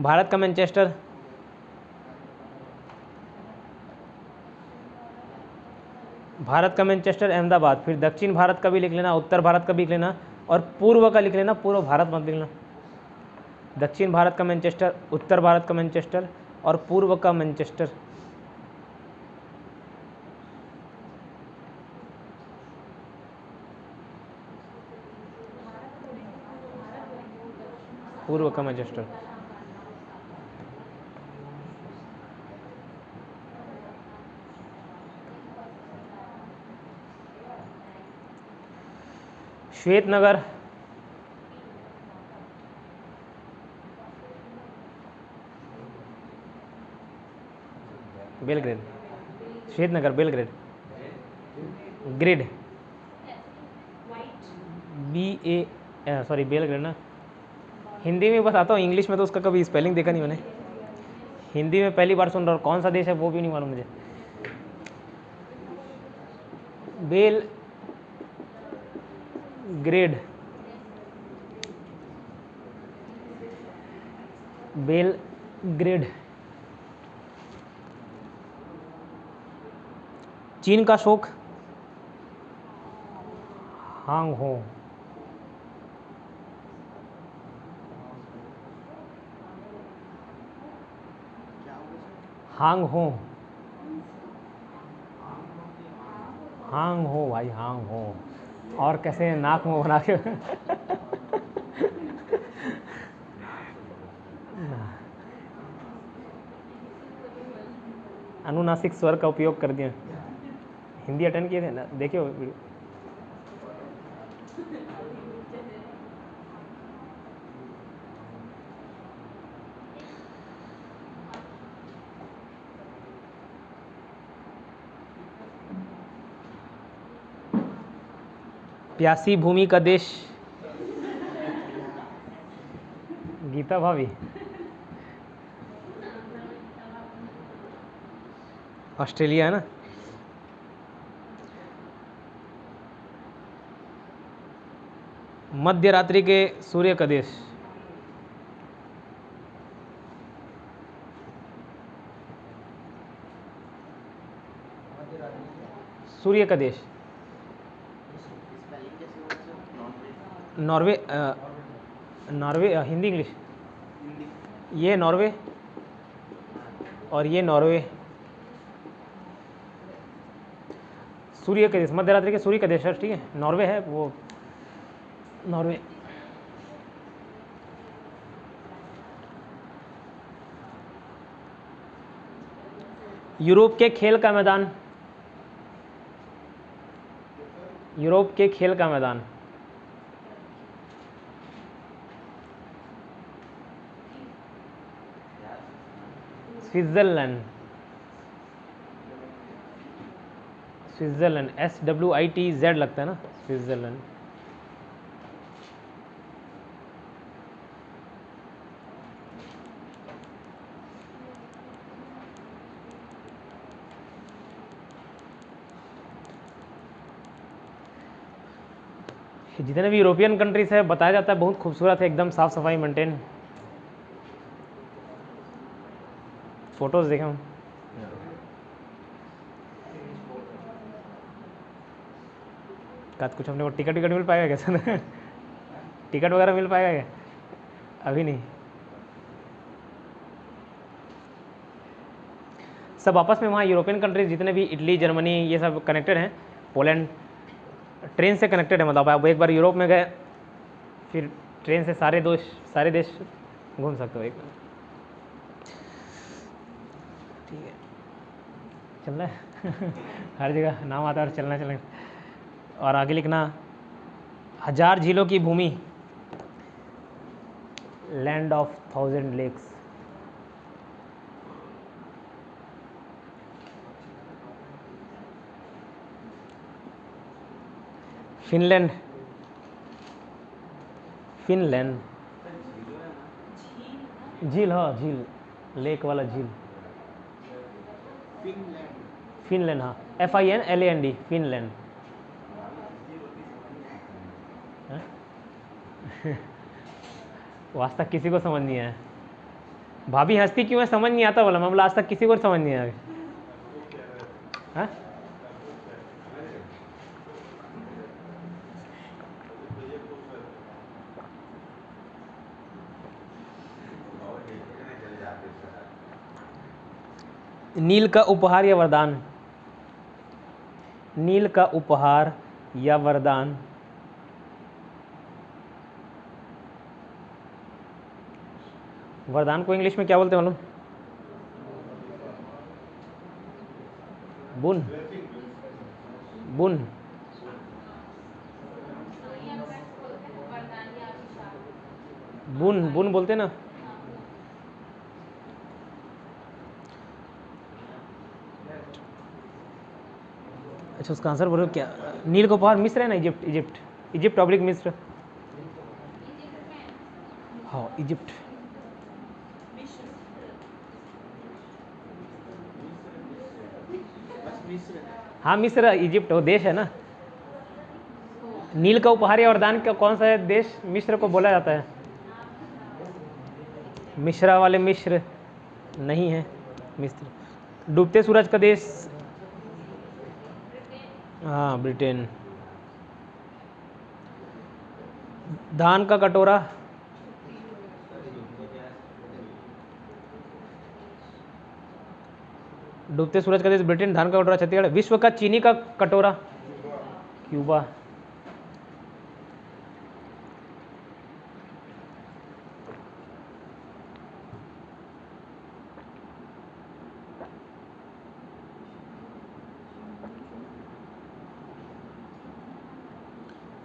भारत का मैनचेस्टर, भारत का मैनचेस्टर अहमदाबाद। फिर दक्षिण भारत का भी लिख लेना, उत्तर भारत का भी लिख लेना, और पूर्व का लिख लेना, पूर्व भारत मत लिखना। दक्षिण भारत का मैनचेस्टर, उत्तर भारत का मैनचेस्टर, और पूर्व का मैनचेस्टर। पूर्व का मैनचेस्टर। श्वेतनगर, बेलग्रेड। श्वेतनगर बेलग्रेड, ग्रेड बेलग्रेड ना। हिंदी में बताता हूँ, इंग्लिश में तो उसका कभी स्पेलिंग देखा नहीं मैंने। हिंदी में पहली बार सुन रहा हूँ, कौन सा देश है वो भी नहीं मालूम मुझे। Belgrade, Belgrade. चीन का शोक, हांग हो। हांग हो, हांग हो भाई, हांग हो। और कैसे नाक मुंह बना के अनुनासिक स्वर का उपयोग कर दिया। हिंदी अटेंड किए थे ना, देखिए वीडियो। प्यासी भूमि का देश, गीता भाभी। ऑस्ट्रेलिया है ना। मध्य रात्रि के सूर्य का देश, सूर्य का देश, नॉर्वे। नॉर्वे हिंदी इंग्लिश, ये नॉर्वे और ये नॉर्वे। सूर्य का देश, मध्य रात्रि के सूर्य का देश है, ठीक है। नॉर्वे है वो, नॉर्वे। यूरोप के खेल का मैदान, यूरोप के खेल का मैदान, स्विट्जरलैंड। स्विट्जरलैंड, SWITZ लगता है ना, स्विट्जरलैंड। जितने भी यूरोपियन कंट्रीज है बताया जाता है बहुत खूबसूरत है, एकदम साफ सफाई मेंटेन। फोटोज देखे हम। कुछ अपने को टिकट मिल पाएगा क्या? टिकट वगैरह मिल पाएगा क्या? अभी नहीं। सब आपस में वहाँ यूरोपियन कंट्रीज जितने भी इटली, जर्मनी, ये सब कनेक्टेड हैं। पोलैंड ट्रेन से कनेक्टेड है, मतलब आप एक बार यूरोप में गए फिर ट्रेन से सारे देश घूम सकते हो एक बार। ठीक है, चलना है हर जगह नाम आता है और चलना। और आगे लिखना 1000 झीलों की भूमि, land of 1000 lakes. Finland, Finland झील, हाँ झील, लेक वाला झील। फिनलैंड, हाँ FINLAND, फिनलैंड। वो आज तक किसी को समझ नहीं आया। भाभी हंसती क्यों है समझ नहीं आता बोला, मैं बोला आज तक किसी को समझ नहीं आया। हाँ? नील का उपहार या वरदान, नील का उपहार या वरदान। वरदान को इंग्लिश में क्या बोलते हैं मालूम? बुन, बुन। बुन, बुन बोलते ना। अच्छा, उसका आंसर बोलो क्या? नील का उपहार मिस्र है ना, इजिप्ट, इजिप्ट ऑब्लिक मिस्र। हाँ इजिप्ट। हाँ मिस्र, इजिप्ट वो देश है ना। नील का उपहार या वरदान का कौन सा है देश मिस्र को बोला जाता है? मिश्रा वाले मिस्र नहीं है, मिस्र। डूबते सूरज का देश, हाँ ब्रिटेन। धान का कटोरा, डूबते सूरज का देश ब्रिटेन, धान का कटोरा छत्तीसगढ़। विश्व का चीनी का कटोरा, क्यूबा।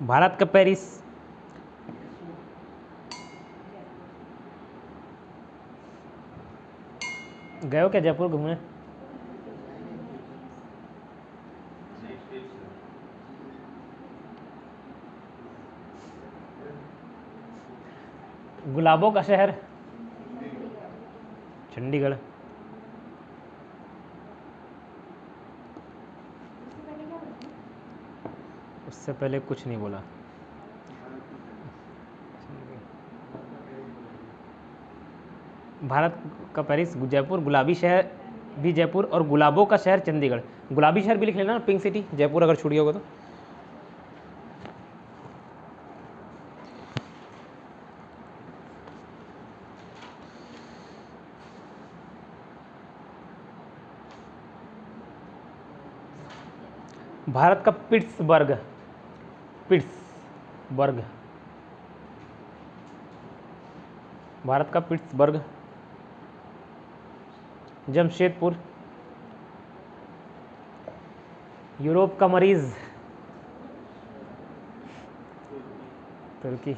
भारत का पेरिस, गए हो क्या जयपुर घूमने? गुलाबों का शहर, चंडीगढ़। उससे पहले कुछ नहीं बोला। भारत का पेरिस, जयपुर, गुलाबी शहर भी जयपुर और गुलाबों का शहर चंडीगढ़। गुलाबी शहर भी लिख लेना, पिंक सिटी जयपुर अगर छूट गया होगा तो। भारत का पिट्सबर्ग, पिट्सबर्ग, भारत का पिट्सबर्ग। जमशेदपुर, यूरोप का मरीज, तुर्की।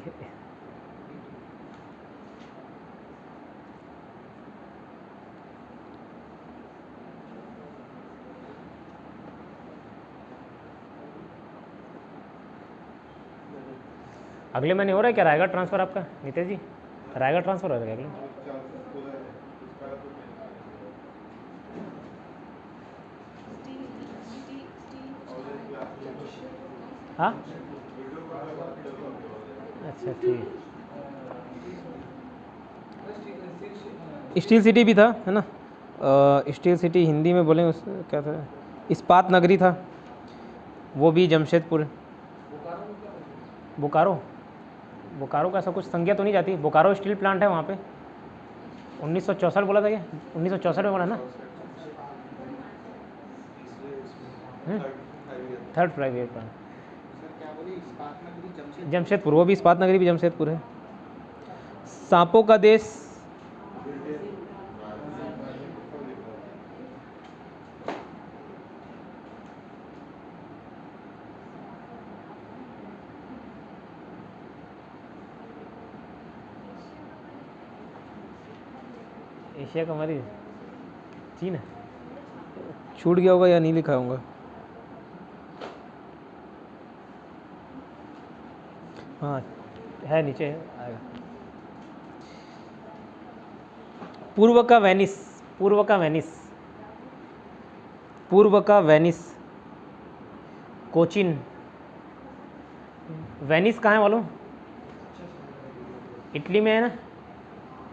अगले महीने हो रहा है क्या रायगढ़ ट्रांसफ़र आपका नीतेश जी? रायगढ़ ट्रांसफ़र हो रहा है अगले? हाँ अच्छा ठीक। स्टील सिटी भी था है ना, स्टील सिटी हिंदी में बोलें उस क्या था, इस्पात नगरी था, वो भी जमशेदपुर। बोकारो, बोकारो का ऐसा कुछ संज्ञा तो नहीं जाती। बोकारो स्टील प्लांट है वहाँ पे, 1964 बोला था क्या? 1964 में बना ना। Third 5 year plan. जमशेदपुर, वो भी इस्पात नगरी भी जमशेदपुर है। सांपों का देश, एशिया का मरीज चीन है। छूट गया होगा या नहीं लिखा होगा। हाँ है, नीचे है, आएगा। पूर्व का वेनिस, पूर्व का वेनिस, पूर्व का वेनिस, कोचिन। वेनिस कहाँ है मालूम? इटली में है ना,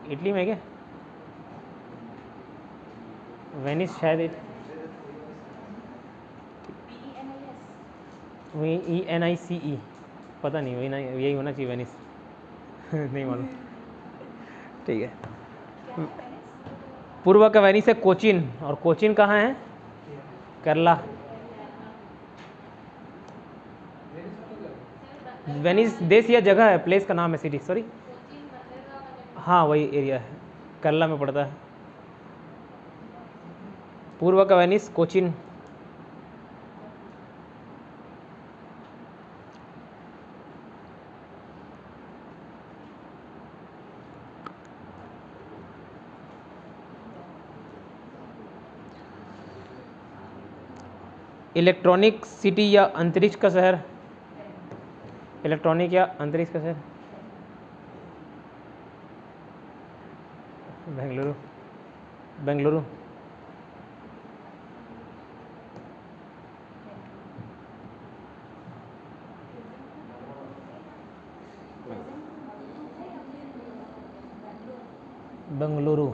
इटली में है क्या वेनिस? शायद ENICE, पता नहीं, वही ना, यही होना चाहिए वेनिस। नहीं मालूम। ठीक है, पूर्व का वेनिस है कोचिन, और कोचिन कहाँ है? केरला। वेनिस देश या जगह है, प्लेस का नाम है, सिटी, सॉरी। हाँ वही एरिया है, केरला में पड़ता है। पूर्व का वेनिस कोचिन। इलेक्ट्रॉनिक सिटी या अंतरिक्ष का शहर, इलेक्ट्रॉनिक या अंतरिक्ष का शहर, बेंगलुरु, बेंगलुरु। बेंगलुरु।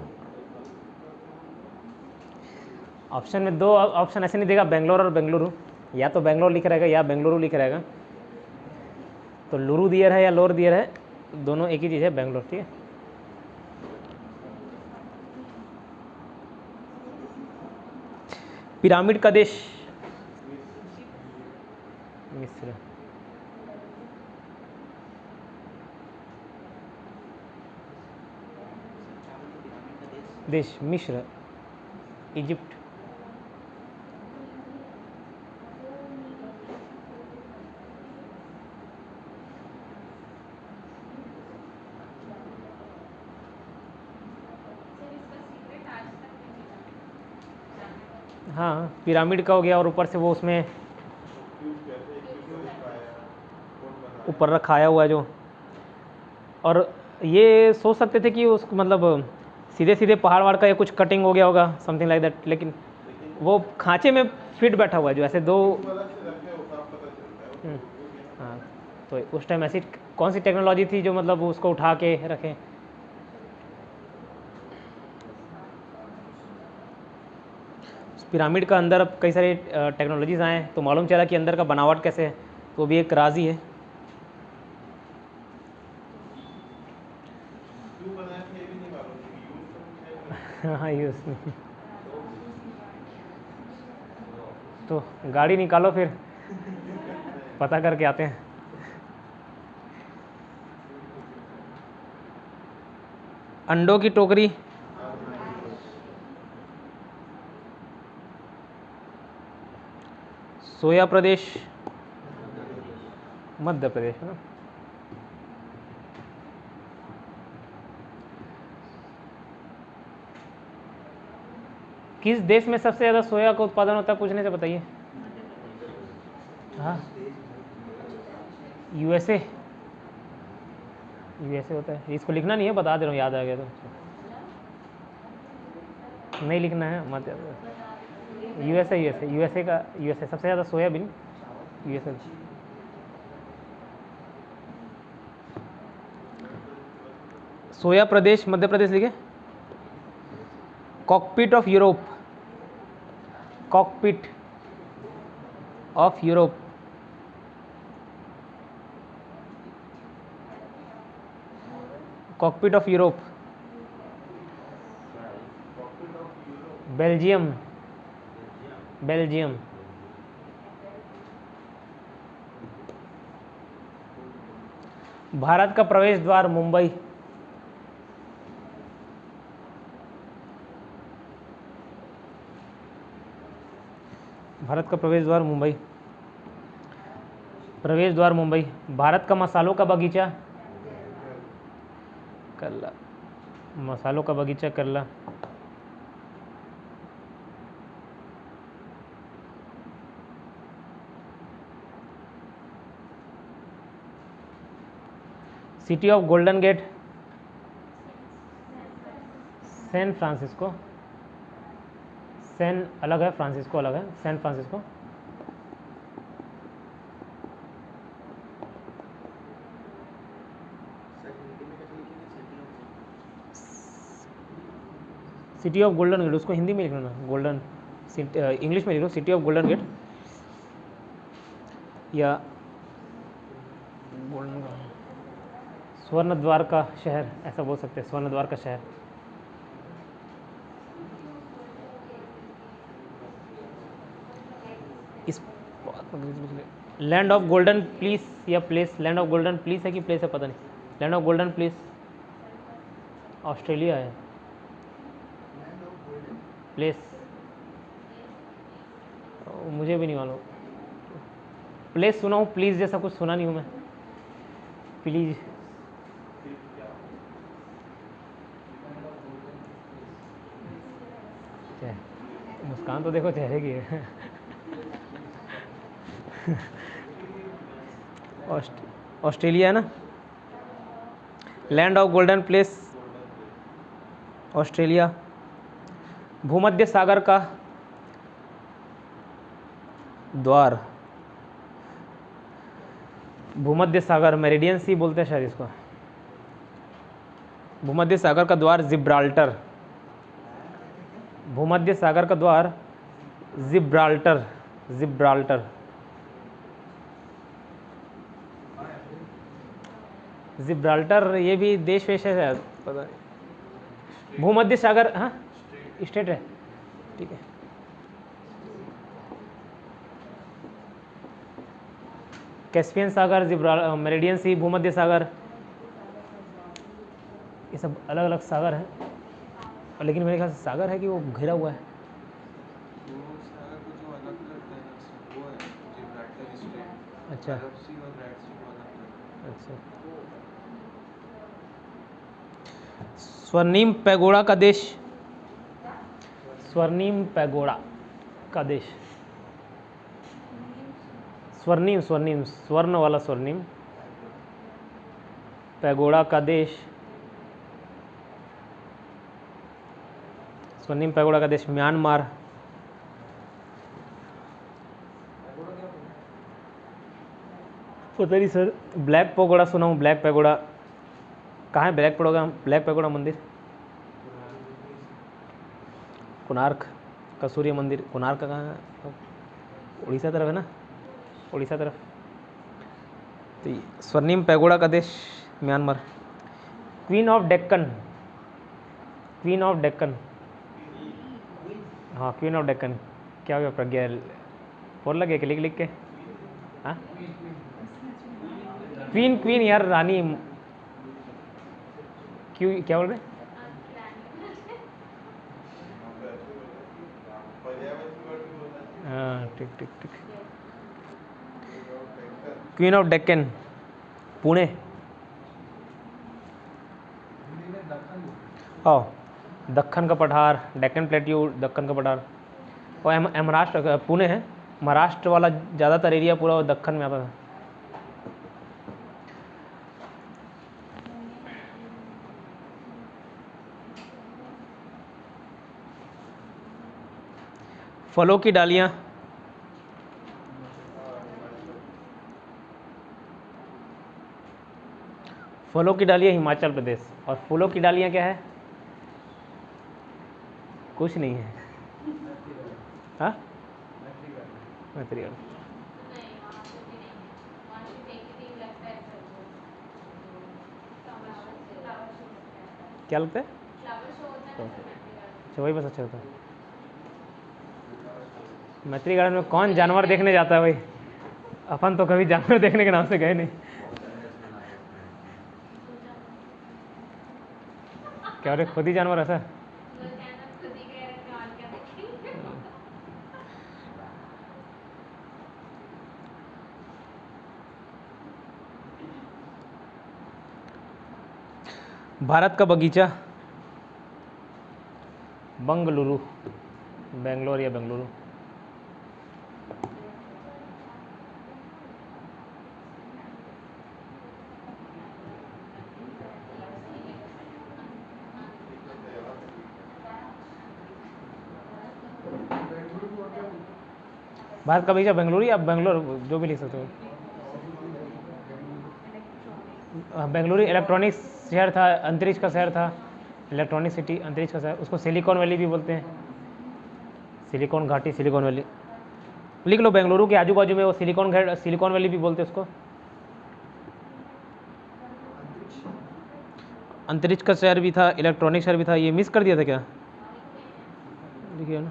ऑप्शन में दो ऑप्शन ऐसे नहीं देगा, बेंगलोर और बेंगलुरु, या तो बेंगलोर लिख रहेगा या बेंगलुरु लिख रहेगा। तो लुरु दियर है या लोर दियर है, दोनों एक ही चीज़ है, बेंगलोर। ठीक है, पिरामिड का देश मिस्र। देश मिस्र, इजिप्ट। हाँ पिरामिड का हो गया, और ऊपर से वो उसमें ऊपर रखाया हुआ है जो, और ये सोच सकते थे कि उसको मतलब सीधे सीधे पहाड़ वहाड़ का या कुछ कटिंग हो गया होगा, समथिंग लाइक दैट, लेकिन वो खांचे में फिट बैठा हुआ है जो ऐसे दो। हाँ, तो उस टाइम ऐसी कौन सी टेक्नोलॉजी थी जो मतलब उसको उठा के रखें? पिरामिड का अंदर अब कई सारे टेक्नोलॉजीज़ आए, तो मालूम चला कि अंदर का बनावट कैसे है, तो भी एक राज ही है। हाँ यूज तो गाड़ी निकालो फिर पता करके आते हैं। अंडों की टोकरी, सोया प्रदेश, मध्य प्रदेश है ना। किस देश में सबसे ज़्यादा सोया का उत्पादन होता है, पूछने से बताइए। हाँ यूएसए, यूएसए होता है। इसको लिखना नहीं है, बता दे रहा हूँ, याद आ गया तो। नहीं लिखना है, मत। यूएसए, यूएसए, यूएसए का, यूएसए सबसे ज़्यादा सोयाबीन यूएसए। सोया प्रदेश मध्य प्रदेश लिखे। Cockpit of Europe, cockpit of Europe, cockpit of Europe, Belgium, Belgium. Bharat का प्रवेश द्वार मुंबई। भारत का प्रवेश द्वार मुंबई। प्रवेश द्वार मुंबई। भारत का मसालों का बगीचा केरला। मसालों का बगीचा Kerala. City of golden gate San Francisco. San अलग है, फ्रांसिस्को अलग है। San Francisco. City of golden gate, उसको हिंदी में लिखना ना, गोल्डन, इंग्लिश में लिख लो सिटी ऑफ गोल्डन गेट, या गोल्डन स्वर्ण द्वार का शहर, ऐसा बोल सकते हैं, स्वर्ण द्वार का शहर। इस लैंड ऑफ गोल्डन प्लीस या place, land of golden please है कि प्लेस है पता नहीं। Land of golden please Australia है। प्लेस मुझे भी नहीं मालूम। प्लेस सुना हूँ, प्लीज़ जैसा कुछ सुना नहीं हूँ मैं। प्लीज मुस्कान तो देखो चेहरे की है। ऑस्ट्रेलिया है ना। Land of golden place Australia. भूमध्य सागर का द्वार, भूमध्य सागर, मेरिडियन सी बोलते हैं शायद इसको। भूमध्य सागर का द्वार जिब्राल्टर। भूमध्य सागर का द्वार जिब्राल्टर। जिब्राल्टर। जिब्राल्टर ये भी देश वेश है शायद, पता नहीं। भूमध्य सागर, हाँ स्टेट है, ठीक है। कैस्पियन सागर, मेरिडियन सी, भूमध्य सागर, ये सब अलग अलग सागर हैं, लेकिन मेरे ख्याल से सागर है कि वो घिरा हुआ है। अच्छा अच्छा। स्वर्णिम पैगोडा का देश, स्वर्णिम पैगोडा का देश, स्वर्णिम, स्वर्णिम, स्वर्ण वाला स्वर्णिम, पैगोडा का देश, स्वर्णिम पैगोडा का देश म्यांमार। पता नहीं सर। ब्लैक पैगोडा सुना हूँ, ब्लैक पैगोडा कहाँ है? ब्लैक पैगोडा, ब्लैक पैगोडा मंदिर कोणार्क का सूर्य मंदिर, कोणार्क का कहाँ है? उड़ीसा तरफ है ना, उड़ीसा तरफ। तो स्वर्णिम पैगोडा का देश Myanmar. Queen of Deccan, queen of Deccan, हाँ क्वीन ऑफ डेक्कन। क्या हो गया प्रज्ञा, फोन लगे कि लिख लिख के? हाँ क्वीन, क्वीन यार रानी, क्यों क्या बोल रहे? हाँ ठीक ठीक ठीक। Queen of Deccan Pune. ओ दक्कन का पठार, डेक्कन प्लेट्यू, दक्कन का पठार। और महाराष्ट्र, पुणे है, महाराष्ट्र वाला ज़्यादातर एरिया पूरा दक्कन में आता है। फलों की डालियाँ, फलों की डालियाँ हिमाचल प्रदेश। और फूलों की डालियाँ क्या है? कुछ नहीं है। हाँ मटेरियल, क्या लगता है? अच्छा वही बस अच्छा होता है। मैत्री गार्डन में कौन जानवर देखने जाता है भाई? अपन तो कभी जानवर देखने के नाम से गए नहीं। क्या रे, खुद ही जानवर ऐसा? भारत का बगीचा? बंगलुरु, बेंगलोर या बेंगलुरु। भारत का बगीचा बेंगलुरु या बेंगलोर, जो भी लिख सकते हो। बेंगलुरु इलेक्ट्रॉनिक्स शहर था, अंतरिक्ष का शहर था, इलेक्ट्रॉनिक सिटी, अंतरिक्ष का शहर। उसको सिलिकॉन वैली भी बोलते हैं, सिलिकॉन घाटी, सिलिकॉन वैली। लिख लो, बेंगलुरु के आजू बाजू में वो सिलिकॉन वैली भी बोलते हैं उसको। अंतरिक्ष का शहर भी था, इलेक्ट्रॉनिक शहर भी था। ये मिस कर दिया था क्या? देखिए ना,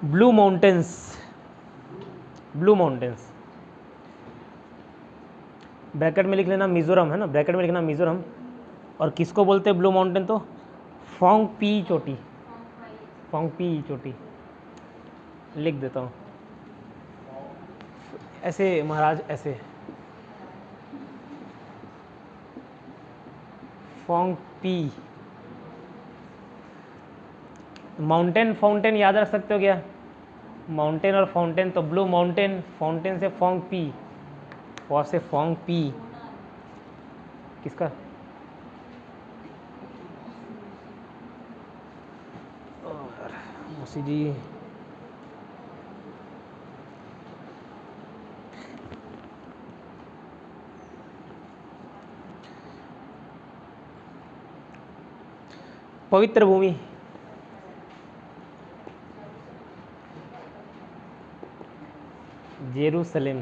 blue mountains, blue mountains bracket में लिख लेना, मिजोरम है ना, ब्रैकेट में लिखना मिजोरम। और किसको बोलते हैं ब्लू माउंटेन? तो फोंगपी चोटी, फोंगपी चोटी लिख देता हूँ ऐसे महाराज, ऐसे फोंगपी। माउंटेन फाउंटेन याद रख सकते हो क्या? माउंटेन और फाउंटेन, तो ब्लू माउंटेन, फाउंटेन से फोंगपी, और से फोंगपी। किसका? मौसी जी, पवित्र भूमि, जेरूसलेम,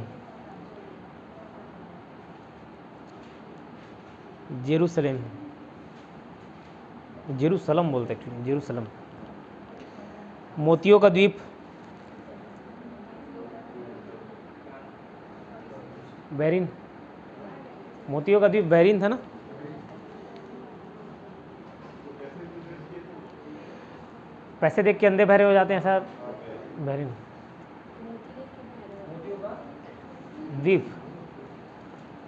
जेरूसलेम, जेरूसलम बोलते हैं, जेरूसलम। मोतियों का द्वीप, बहरीन, मोतियों का द्वीप बहरीन था ना। पैसे देख के अंधे बहरे हो जाते हैं ऐसा, बहरीन द्वीप,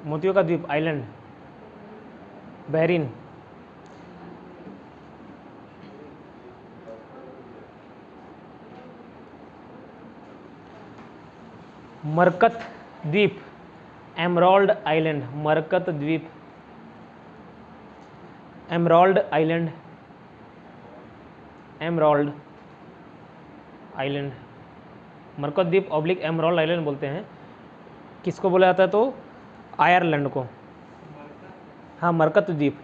मोतियों का द्वीप, आइलैंड, बहरीन। मरकत द्वीप, एमराल्ड आइलैंड, मरकत द्वीप, एमराल्ड आइलैंड, एमराल्ड आइलैंड, मरकत द्वीप ऑब्लिक एमराल्ड आइलैंड बोलते हैं। किसको बोला जाता है? तो आयरलैंड को। हाँ, मरकत द्वीप।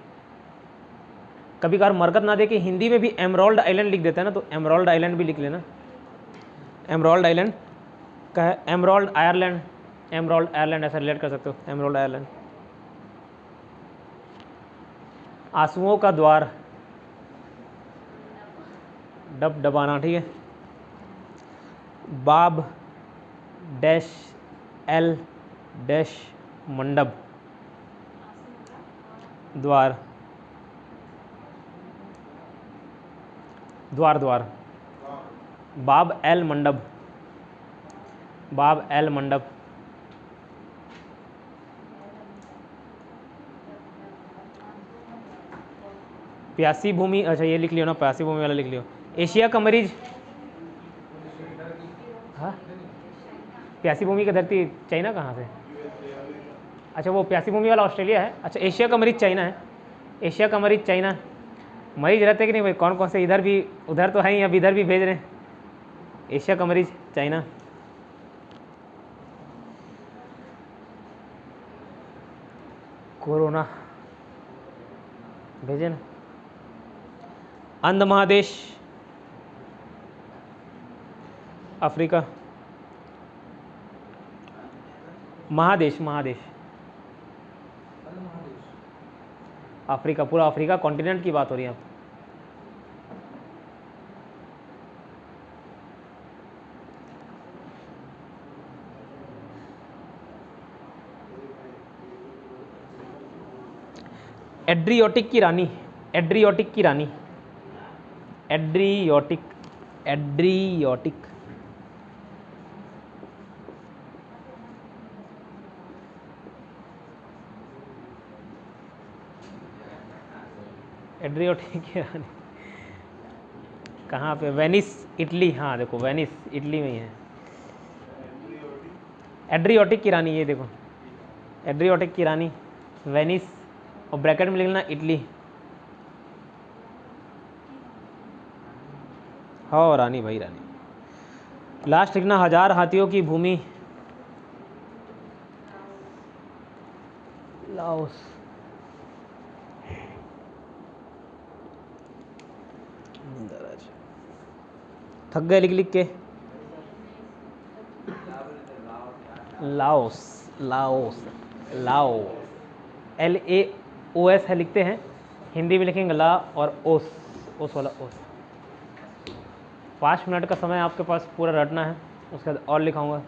कभी कभार मरकत ना दे के हिंदी में भी एमराल्ड आइलैंड लिख देता है ना, तो एमराल्ड आइलैंड भी लिख लेना। एमराल्ड आइलैंड का है, एमराल्ड आयरलैंड, एमराल्ड आयरलैंड ऐसा रिलेट कर सकते हो, एमराल्ड आयरलैंड। आंसुओं का द्वार, डब डबाना, ठीक है। बाब डैश एल डैश मंडप, द्वार, द्वार, द्वार। बाब एल मंडप, बाब एल मंडप। प्यासी भूमि, अच्छा ये लिख लियो ना, प्यासी भूमि वाला लिख लियो। एशिया का मरीज, हाँ, प्यासी भूमि की धरती चाइना कहाँ से? अच्छा, वो प्यासी भूमि वाला ऑस्ट्रेलिया है। अच्छा, एशिया का मरीज चाइना है, एशिया का मरीज चाइना। मरीज रहते कि नहीं भाई, कौन कौन से, इधर भी, उधर तो है ही, अब इधर भी भेज रहे हैं। एशिया का मरीज चाइना। कोरोना भेजे ना। अंध महादेश, अफ्रीका। महादेश, महादेश, अफ्रीका, पूरा अफ्रीका कॉन्टिनेंट की बात हो रही है। एड्रियोटिक की रानी, एड्रियोटिक की रानी, एड्रियोटिक, एड्रियोटिक, एड्रियोटिक की रानी कहाँ पे? Venice, Italy. हाँ देखो, वेनिस इटली में ही है। एड्रियोटिक की रानी, ये देखो, एड्रियोटिक की रानी वेनिस, और ब्रैकेट में लिखना इटली। हाँ रानी भाई, रानी। लास्ट लिखना 1000 हाथियों की भूमि, लाओस। थक गए लिख लिख के। लाओस, लाओस, लाओ, LAOS है लिखते हैं, हिंदी में लिखेंगे ला और ओस, ओस वाला ओस। 5 मिनट का समय आपके पास पूरा रटना है, उसके बाद और लिखाऊंगा।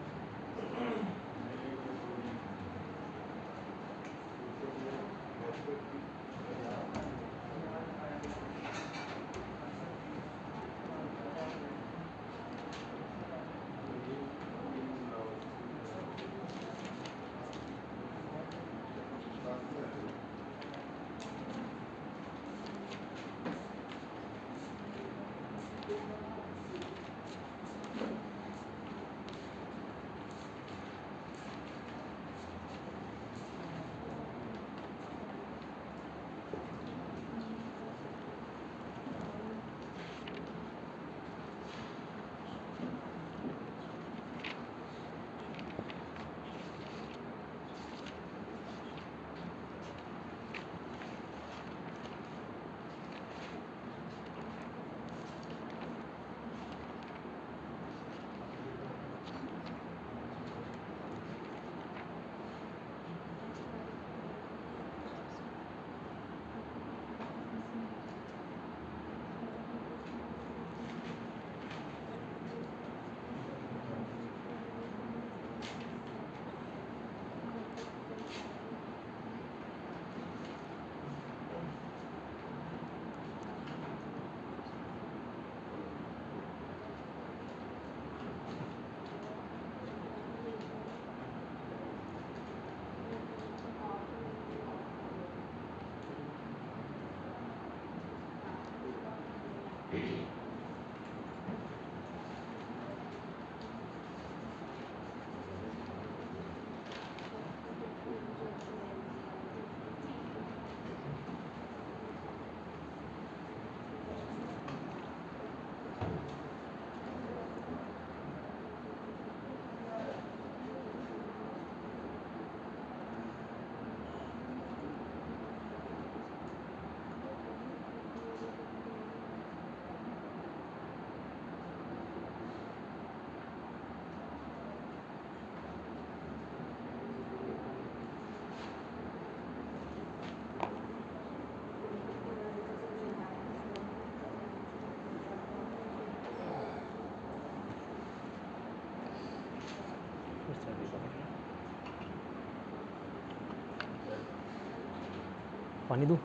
पानी दूँ?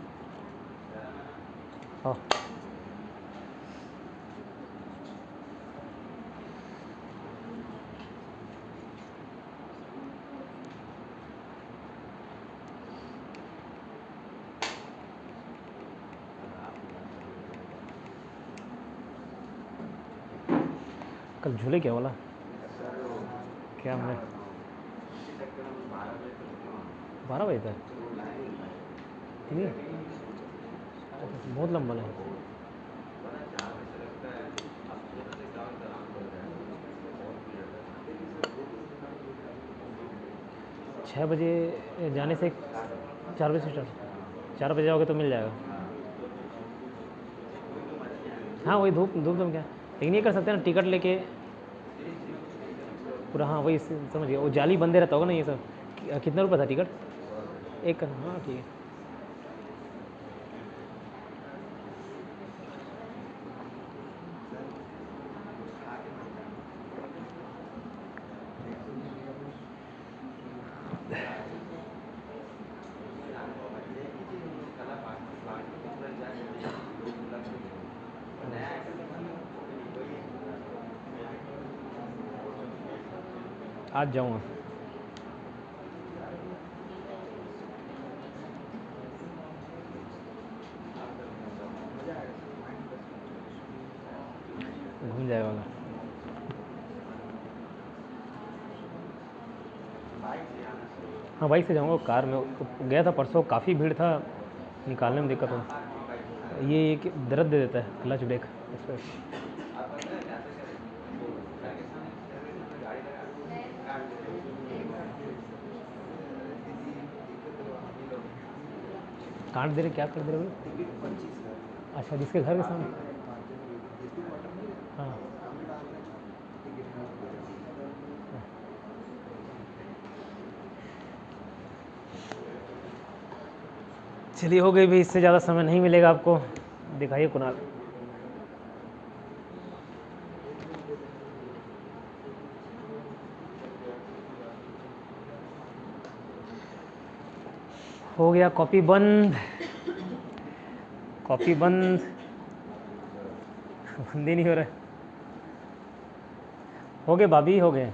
हाँ। कल झूले क्या वाला क्या हमने 12 बजे तक ठीक है, बहुत लंबा है। छः बजे जाने से 4 बजे से स्टार्ट, 4 बजे जाओगे तो मिल जाएगा। हाँ वही धूप धूप तुम क्या, लेकिन ये कर सकते हैं ना, टिकट लेके पूरा। हाँ वही समझिए, वो जाली बंदे रहता होगा ना ये सब। कितना रुपये था टिकट? एक का? हाँ ठीक है। आज जाऊँगा। घूम जाएगा। हाँ बाइक से जाऊँगा, कार में गया था परसों, काफ़ी भीड़ था, निकालने में दिक्कत हो। ये एक दर्द दे देता है क्लच ब्रेक इस पर। काट दे रहे, क्या कर दे रहे हो? अच्छा, जिसके घर के सामने। हाँ चलिए, हो गई भी, इससे ज़्यादा समय नहीं मिलेगा आपको। दिखाइए कुणाल। हो गया, कॉपी बंद, कॉपी बंद, बंद ही नहीं हो रहा। हो गए भाभी, हो गए।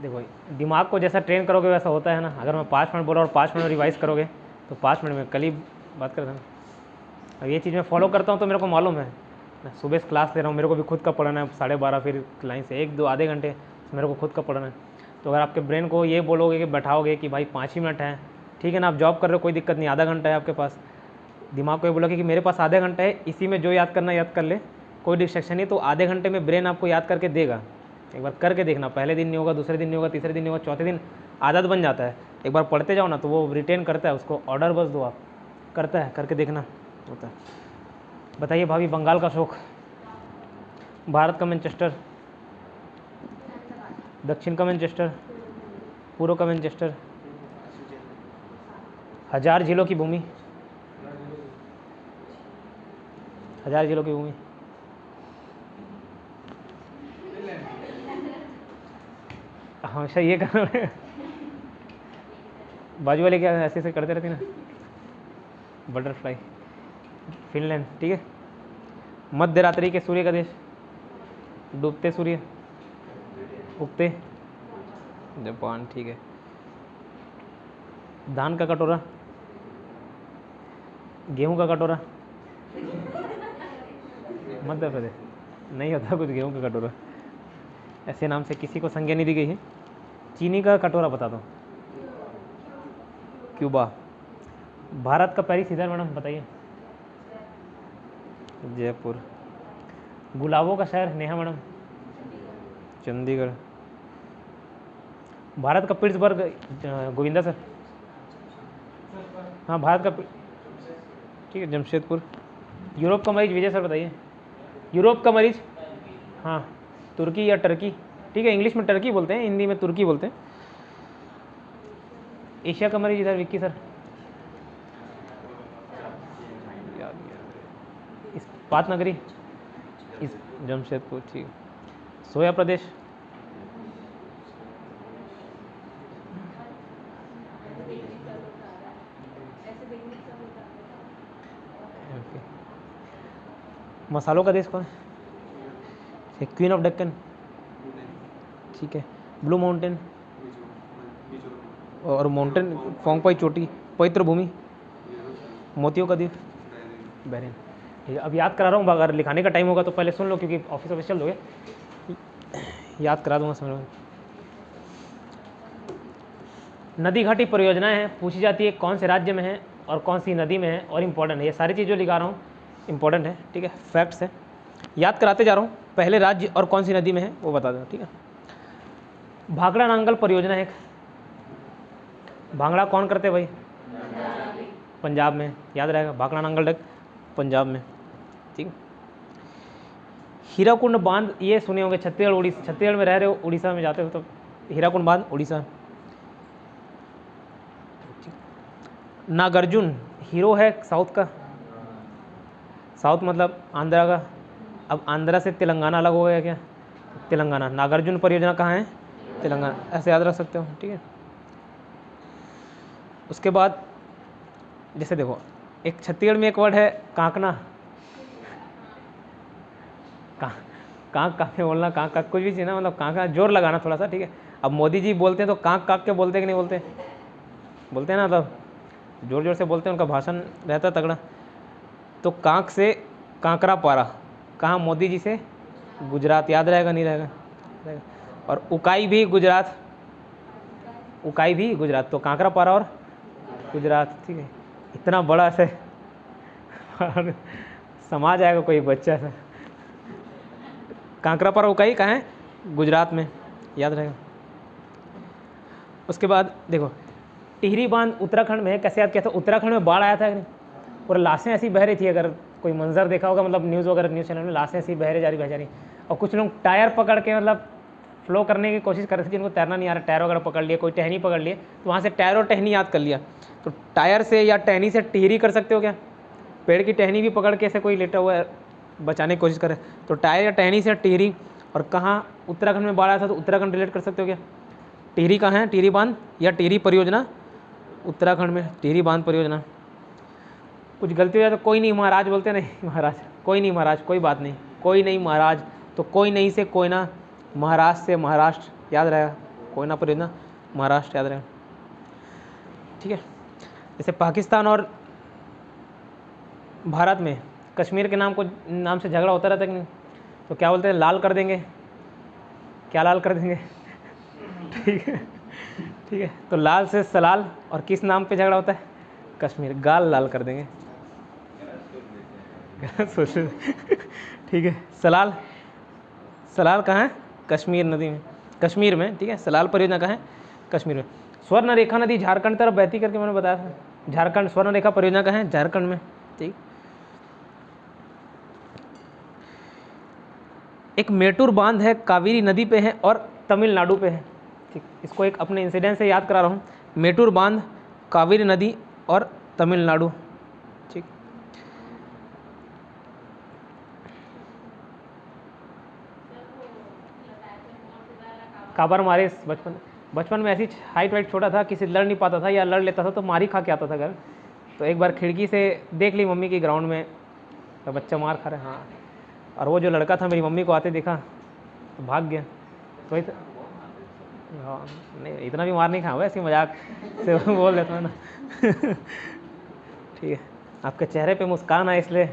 देखो, दिमाग को जैसा ट्रेन करोगे वैसा होता है ना। अगर मैं 5 मिनट बोला और 5 मिनट रिवाइज करोगे तो 5 मिनट में, कल ही बात करता हूँ। अब ये चीज़ मैं फॉलो करता हूँ तो मेरे को मालूम है। मैं सुबह क्लास ले रहा हूँ, मेरे को भी खुद का पढ़ना है 12:30, फिर लाइन से 1-2 आधे घंटे मेरे को खुद का पढ़ना है। तो अगर आपके ब्रेन को ये बोलोगे कि बैठाओगे कि भाई 5 ही मिनट है, ठीक है ना, आप जॉब कर रहे हो कोई दिक्कत नहीं, आधा घंटा है आपके पास, दिमाग को ये बोलोगे कि मेरे पास आधे घंटा है, इसी में जो याद करना याद कर ले, कोई डिस्ट्रैक्शन नहीं, तो आधे घंटे में ब्रेन आपको याद करके देगा। एक बार करके देखना, पहले दिन नहीं होगा, दूसरे दिन नहीं होगा, तीसरे दिन नहीं होगा, चौथे दिन आदत बन जाता है। एक बार पढ़ते जाओ ना तो वो रिटेन करता है, उसको ऑर्डर बस दो आप, करता है, करके देखना होता है। बताइए भाभी, बंगाल का शौक, भारत का मैनचेस्टर, दक्षिण का मैनचेस्टर, पूर्व का मैनचेस्टर, 1000 जिलों की भूमि, 1000 जिलों की भूमि, हमेशा ये करना है। बाजू वाले क्या ऐसे ऐसे करते रहते ना, बटरफ्लाई। फिनलैंड, ठीक है। मध्य रात्रि के सूर्य का देश, डूबते सूर्य, उगते, जापान, ठीक है। धान का कटोरा, गेहूं का कटोरा, मध्य प्रदेश। नहीं होता कुछ गेहूं का कटोरा, ऐसे नाम से किसी को संज्ञा नहीं दी गई है। चीनी का कटोरा बता दो, क्यूबा। भारत का पेरिस इधर मैडम, बताइए। जयपुर। गुलाबों का शहर, नेहा मैडम, चंडीगढ़। भारत का पिट्सबर्ग, गोविंदा सर। हाँ भारत का, ठीक है, जमशेदपुर। यूरोप का मरीज, विजय सर बताइए। यूरोप का मरीज, हाँ तुर्की या टर्की, ठीक है, इंग्लिश में टर्की बोलते हैं, हिंदी में तुर्की बोलते हैं। एशिया का मरीज इधर, विक्की सर। इस्पात नगरी, इस जमशेदपुर, ठीक। सोया प्रदेश, मसालों का देश कौन है? क्वीन ऑफ डेक्कन, ठीक है। ब्लू माउंटेन और माउंटेन, फोंगपाई चोटी, पवित्र भूमि, मोतियों का द्वीप, बहरीन। ठीक है, अब याद करा रहा हूँ, अगर लिखाने का टाइम होगा तो पहले सुन लो, क्योंकि ऑफिस चल दोगे, याद करा दूंगा समझ में। नदी घाटी परियोजनाएं हैं, पूछी जाती है कौन से राज्य में है और कौन सी नदी में है, और इम्पोर्टेंट है ये सारी चीज़ जो लिखा रहा हूँ, इंपॉर्टेंट है, ठीक है, फैक्ट्स है, याद कराते जा रहा हूँ। पहले राज्य और कौन सी नदी में है वो बता दो, ठीक है। भाखड़ा नांगल परियोजना है, भांगड़ा कौन करते भाई? पंजाब में, याद रहेगा, भाखड़ा नांगल डेक पंजाब में, ठीक। हीराकुंड बांध, ये सुने होंगे, छत्तीसगढ़ उड़ीसा, छत्तीसगढ़ में रह रहे हो, उड़ीसा में जाते हो तो हीराकुंड बांध उड़ीसा। नागार्जुन हीरो है साउथ का, साउथ मतलब आंध्रा का, अब आंध्रा से तेलंगाना अलग हो गया क्या? तेलंगाना। नागार्जुन परियोजना कहाँ है? तेलंगाना, ऐसे याद रख सकते हो, ठीक है। उसके बाद जैसे देखो, एक छत्तीसगढ़ में एक वर्ड है कांकना, कांक कांक के बोलना, कांक कांक कुछ भी चीज़ ना, मतलब कांक जोर लगाना थोड़ा सा, ठीक है। अब मोदी जी बोलते हैं तो कांक कांक के बोलते हैं कि नहीं बोलते, बोलते हैं ना, तब जोर जोर से बोलते हैं, उनका भाषण रहता है तगड़ा। तो कांक से कांकरा पारा, कहाँ, मोदी जी से गुजरात, याद रहेगा नहीं रहेगा, रहेगा। और उकाई भी गुजरात, उकाई भी गुजरात, तो कांकरा पारा और गुजरात, ठीक है। इतना बड़ा से समाज आएगा कोई बच्चा सा। कांकरा पारा उकाई कहाँ है, गुजरात में, याद रहेगा। उसके बाद देखो, टिहरी बांध उत्तराखंड में है, कैसे याद किया था, उत्तराखंड में बाढ़ आया था कि नहीं, पूरा लाशें ऐसी बह रही थी, अगर कोई मंजर देखा होगा, मतलब न्यूज़ वगैरह, न्यूज़ चैनल में लाशें ऐसी बह रही, और कुछ लोग टायर पकड़ के मतलब फ्लो करने की कोशिश कर रहे थे, जिनको तैरना नहीं आ रहा, टायर वगैरह पकड़ लिए, कोई टहनी पकड़ लिए, तो वहाँ से टायर और टहनी याद कर लिया। तो टायर से या टहनी से टिहरी कर सकते हो क्या, पेड़ की टहनी भी पकड़ के ऐसे कोई लेटा हुआ है बचाने की कोशिश करे, तो टायर या टहनी से टिहरी। और कहाँ, उत्तराखंड में बाढ़ आया था, तो उत्तराखंड रिलेट कर सकते हो क्या, टिहरी कहाँ है, टिहरी बांध या टिहरी परियोजना, उत्तराखंड में टिहरी बांध परियोजना। कुछ गलती हो जाए तो कोई नहीं महाराज बोलते, नहीं महाराज, कोई नहीं महाराज, कोई बात नहीं, कोई नहीं महाराज, तो कोई नहीं से कोयना, महाराष्ट्र से महाराष्ट्र, याद रहेगा, कोयना परियोजना महाराष्ट्र, याद रहेगा, ठीक है। जैसे पाकिस्तान और भारत में कश्मीर के नाम से झगड़ा होता रहता है कि नहीं, तो क्या बोलते हैं, लाल कर देंगे, क्या लाल कर देंगे, ठीक है, ठीक है। तो लाल से सलाल, और किस नाम पे झगड़ा होता है, कश्मीर, गाल लाल कर देंगे, सोच ठीक है। सलाल, सलाल कहाँ है, कश्मीर नदी में, कश्मीर में, ठीक है। सलाल परियोजना कहाँ है, कश्मीर में। स्वर्ण रेखा नदी झारखंड तरफ बहती करके मैंने बताया था, झारखंड, स्वर्ण रेखा परियोजना कहाँ है, झारखंड में, ठीक। एक मेटूर बांध है, कावेरी नदी पे है और तमिलनाडु पे है, ठीक। इसको एक अपने इंसिडेंट से याद करा रहा हूँ, मेटूर बांध, कावेरी नदी और तमिलनाडु, ठीक। काबर मारे, बचपन में ऐसी हाइट वाइट छोटा था, किसी लड़ नहीं पाता था, या लड़ लेता था तो मार ही खा के आता था घर। तो एक बार खिड़की से देख ली मम्मी की ग्राउंड में, तो बच्चा मार खा रहा है, हाँ। और वो जो लड़का था मेरी मम्मी को आते देखा तो भाग गया, तो हाँ, नहीं इतना भी मार नहीं खाऊंगा, ऐसी मजाक से बोल देता हूँ ना ठीक है, आपके चेहरे पे मुस्कान है इसलिए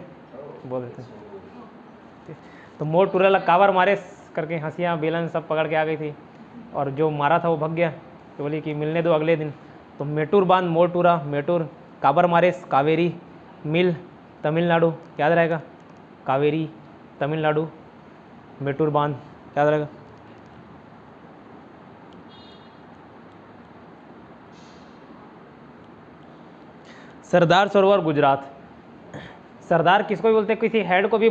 बोल देते हैं। तो मोर टूरा कावर मारे करके हंसियाँ बेलन सब पकड़ के आ गई थी, और जो मारा था वो भग गया, तो बोली कि मिलने दो अगले दिन। तो मेटूर बांध, मोर टूरा, मेटूर, काबर मारेस, कावेरी, मिल, तमिलनाडु, याद रहेगा, कावेरी, तमिलनाडु, मेटूर बांध, याद रहेगा। सरदार सरोवर गुजरात, सरदार किसको भी बोलते हैं, किसी हेड को भी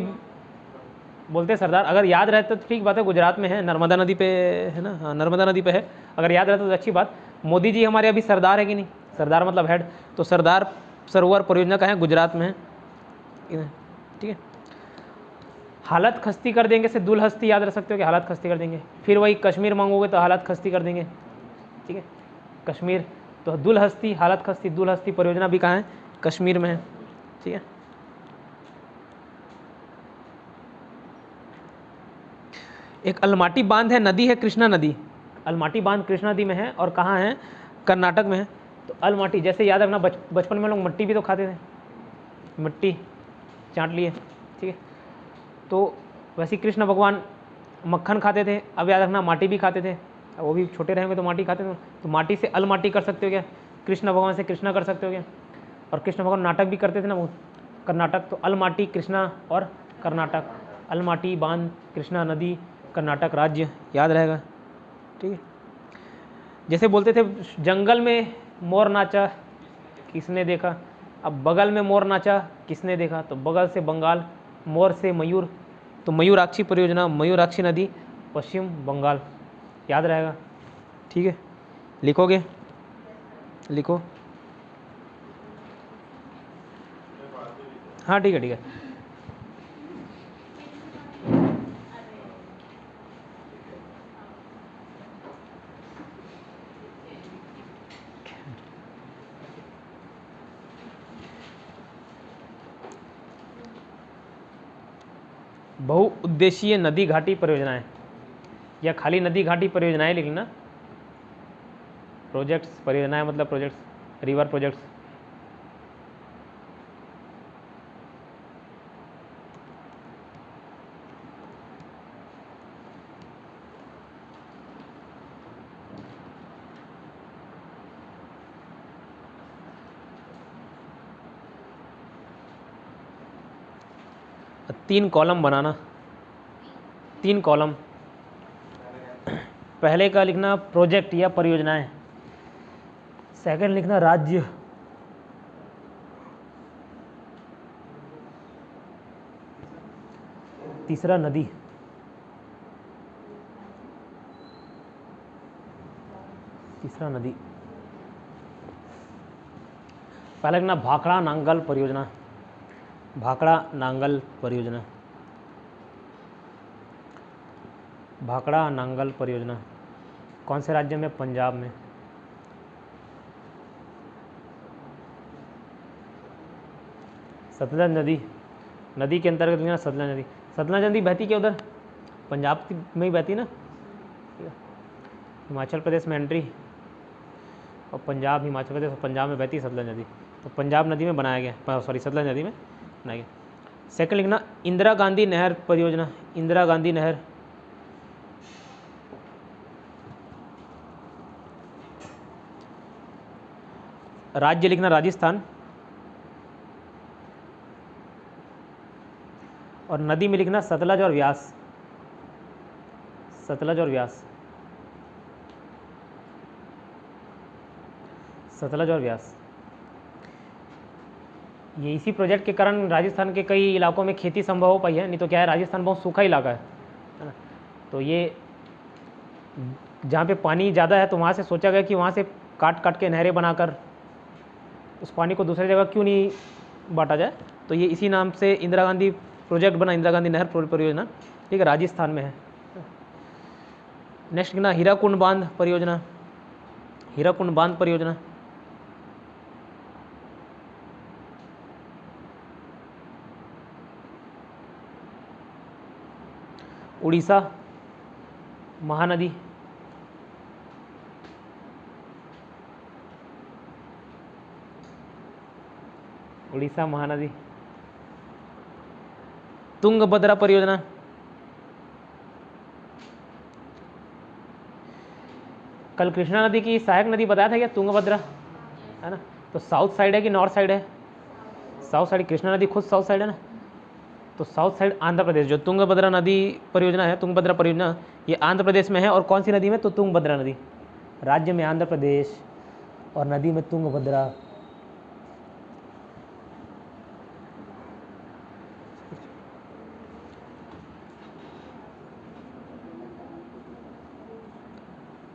बोलते हैं सरदार, अगर याद रहता तो ठीक बात है, गुजरात में है, नर्मदा नदी पे है ना, हाँ नर्मदा नदी पे है, अगर याद रहता तो अच्छी बात। मोदी जी हमारे अभी सरदार है कि नहीं, सरदार मतलब हेड, तो सरदार सरोवर परियोजना का है, गुजरात में है, ठीक है। हालत खस्ती कर देंगे से दुल हस्ती, याद रख सकते हो कि हालत खस्ती कर देंगे, फिर वही कश्मीर मांगोगे तो हालत खस्ती कर देंगे, ठीक है। कश्मीर तो दुल हस्ती, हालत खस्ती, दुल हस्ती परियोजना भी कहाँ है, कश्मीर में है, ठीक है। एक अलमाटी बांध है, नदी है कृष्णा नदी, अलमाटी बांध कृष्णा नदी में है, और कहाँ है, कर्नाटक में है। तो अलमाटी, जैसे याद रखना, बचपन में लोग मिट्टी भी तो खाते थे, मिट्टी चाट लिए, ठीक है। तो वैसे कृष्ण भगवान मक्खन खाते थे, अब याद रखना माटी भी खाते थे, वो भी छोटे रहेंगे तो माटी खाते थे, तो माटी से अलमाटी कर सकते हो क्या, कृष्ण भगवान से कृष्णा कर सकते हो क्या, और कृष्ण भगवान नाटक भी करते थे ना वो, कर्नाटक, तो अलमाटी कृष्णा और कर्नाटक, अलमाटी बांध कृष्णा नदी, कर्नाटक राज्य, याद रहेगा, ठीक है। जैसे बोलते थे जंगल में मोर नाचा किसने देखा, अब बगल में मोर नाचा किसने देखा, तो बगल से बंगाल, मोर से मयूर, तो मयूराक्षी परियोजना, मयूराक्षी नदी, पश्चिम बंगाल, याद रहेगा, ठीक है। लिखोगे, लिखो, हाँ ठीक है, ठीक है। बहुउद्देशीय नदी घाटी परियोजनाएं, या खाली नदी घाटी परियोजनाएं लिखना। प्रोजेक्ट्स, परियोजनाएं मतलब प्रोजेक्ट्स, रिवर प्रोजेक्ट्स। तीन कॉलम बनाना, 3 कॉलम। पहले का लिखना प्रोजेक्ट या परियोजनाएं, सेकंड लिखना राज्य, तीसरा नदी, तीसरा नदी। पहले लिखना भाखड़ा नांगल परियोजना, भाखड़ा नांगल परियोजना, भाखड़ा नांगल परियोजना। कौन से राज्य में? पंजाब में। सतलज नदी, नदी के अंतर्गत लिखना सतलज नदी। सतलज नदी बहती क्या उधर? पंजाब में ही बहती ना। हिमाचल प्रदेश में एंट्री, और पंजाब, हिमाचल प्रदेश और पंजाब में बहती सतलज नदी, तो पंजाब नदी में बनाया गया, सॉरी सतलज नदी में बनाया गया। सेकंड लिखना इंदिरा गांधी नहर परियोजना, इंदिरा गांधी नहर। राज्य लिखना राजस्थान, और नदी में लिखना सतलज और व्यास, सतलज और व्यास, सतलज और व्यास। ये इसी प्रोजेक्ट के कारण राजस्थान के कई इलाकों में खेती संभव हो पाई है, नहीं तो क्या है, राजस्थान बहुत सूखा इलाका है ना। तो ये जहाँ पे पानी ज़्यादा है तो वहाँ से सोचा गया कि वहाँ से काट काट के नहरें बनाकर उस पानी को दूसरी जगह क्यों नहीं बांटा जाए। तो ये इसी नाम से इंदिरा गांधी प्रोजेक्ट बना, इंदिरा गांधी नहर परियोजना, ठीक है, राजस्थान में है। नेक्स्ट लिखना हीराकुंड बांध परियोजना, हीराकुंड बांध परियोजना। उड़ीसा महानदी, उड़ीसा महानदी। तुंगभद्रा परियोजना, कल कृष्णा नदी की सहायक नदी बताया था क्या? तुंगभद्रा है ना। तो साउथ साइड है कि नॉर्थ साइड है? South side. कृष्णा नदी खुद साउथ साइड है ना, तो साउथ साइड आंध्र प्रदेश। जो तुंगभद्रा नदी परियोजना है, तुंगभद्रा परियोजना, ये आंध्र प्रदेश में है। और कौन सी नदी में? तो तुंगभद्रा नदी। राज्य में आंध्र प्रदेश और नदी में तुंगभद्रा।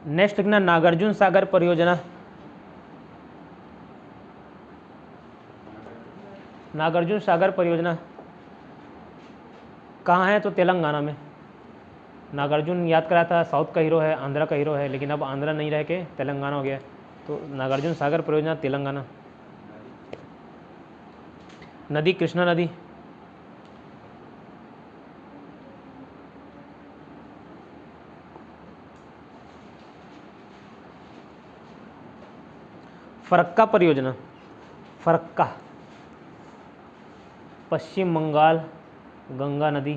नेक्स्ट लिखना नागार्जुन सागर परियोजना, नागार्जुन सागर परियोजना कहाँ है? तो तेलंगाना में। नागार्जुन याद कराया था, साउथ का हीरो है, आंध्रा का हीरो है, लेकिन अब आंध्रा नहीं रह के तेलंगाना हो गया, तो नागार्जुन सागर परियोजना तेलंगाना। नदी कृष्णा नदी, फरक्का परियोजना, फरक्का पश्चिम बंगाल गंगा नदी,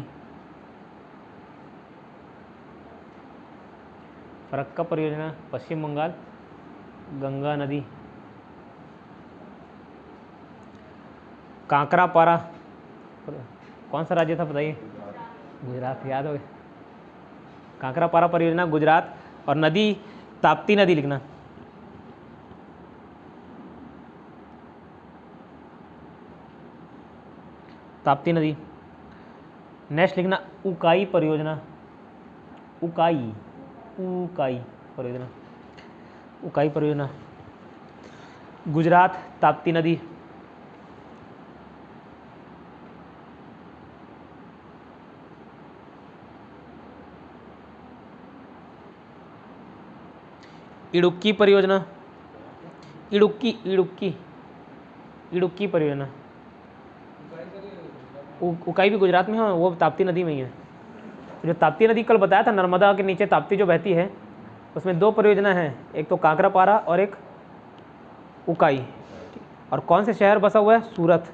फरक्का परियोजना पश्चिम बंगाल गंगा नदी। कांकरापारा कौन सा राज्य था बताइए? गुजरात, याद हो गया। कांकरापारा परियोजना गुजरात। और नदी ताप्ती नदी लिखना, ताप्ती नदी। नेक्स्ट लिखना उकाई परियोजना, उकाई, उकाई परियोजना, उकाई परियोजना गुजरात, ताप्ती नदी। इडुक्की परियोजना, इडुक्की, इडुक्की, इडुक्की परियोजना, उकाई भी गुजरात में है, वो ताप्ती नदी में ही है। जो ताप्ती नदी कल बताया था, नर्मदा के नीचे ताप्ती जो बहती है, उसमें 2 परियोजना हैं, एक तो काकरापारा और एक उकाई। और कौन से शहर बसा हुआ है? सूरत।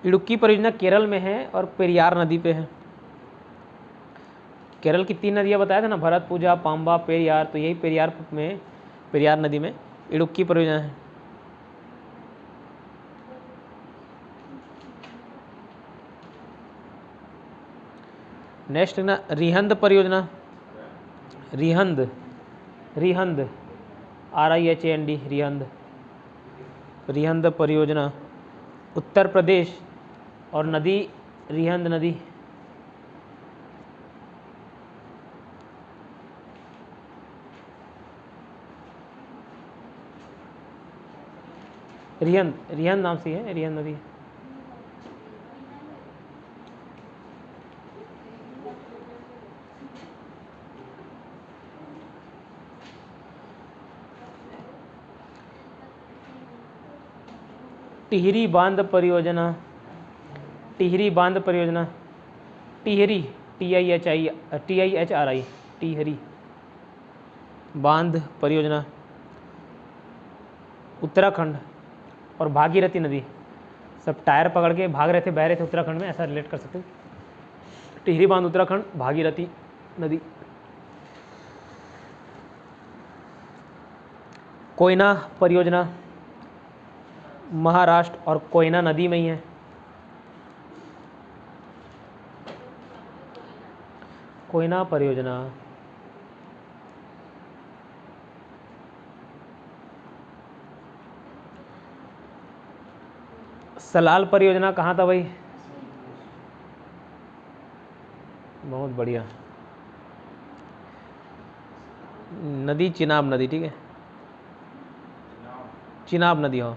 इडुक्की परियोजना केरल में है और पेरियार नदी पे है। केरल की 3 नदियाँ बताया था ना, भरतपुजा, पाम्बा, पेरियार, तो यही पेरियार नदी में इडुक्की परियोजना है। नेक्स्ट ना रिहंद परियोजना, रिहंद RIHAND, रिहंद परियोजना उत्तर प्रदेश, और नदी रिहंद नदी। रिहंद नाम से है, रिहंद नदी। टिहरी बांध परियोजना, टिहरी बांध परियोजना, टिहरी TIHRI, टिहरी बांध परियोजना उत्तराखंड। और भागीरथी नदी, सब टायर पकड़ के भाग रहे थे, बह रहे थे उत्तराखंड में, ऐसा रिलेट कर सकते हैं। टिहरी बांध उत्तराखंड, भागीरथी नदी। कोयना परियोजना महाराष्ट्र, और कोयना नदी में ही है। कोयना परियोजना। सलाल परियोजना कहाँ था भाई? बहुत बढ़िया। नदी चिनाब नदी, ठीक है, चिनाब नदी। हो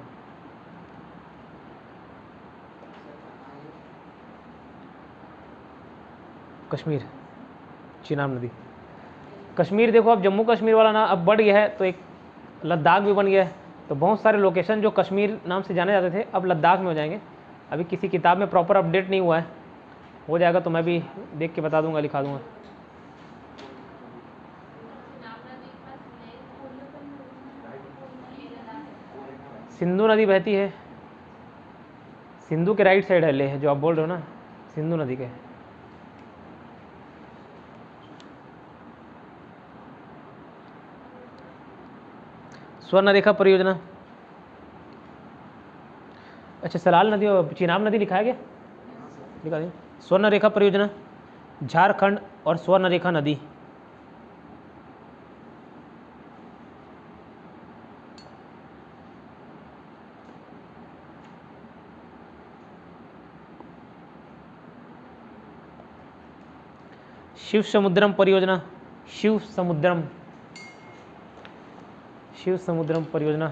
कश्मीर, चिनाब नदी। कश्मीर देखो, अब जम्मू कश्मीर वाला ना अब बढ़ गया है, तो एक लद्दाख भी बन गया है। तो बहुत सारे लोकेशन जो कश्मीर नाम से जाने जाते थे, अब लद्दाख में हो जाएंगे। अभी किसी किताब में प्रॉपर अपडेट नहीं हुआ है, हो जाएगा तो मैं भी देख के बता दूंगा, लिखा दूंगा। सिंधु नदी बहती है, सिंधु के राइट साइड है लेह, जो आप बोल रहे हो ना, सिंधु नदी के। स्वर्ण रेखा परियोजना, अच्छा सलाल नदी और चिनाब नदी लिखा है क्या? लिखा दिया। स्वर्ण रेखा परियोजना झारखंड और स्वर्ण रेखा नदी। शिव समुद्रम परियोजना, शिव समुद्रम परियोजना।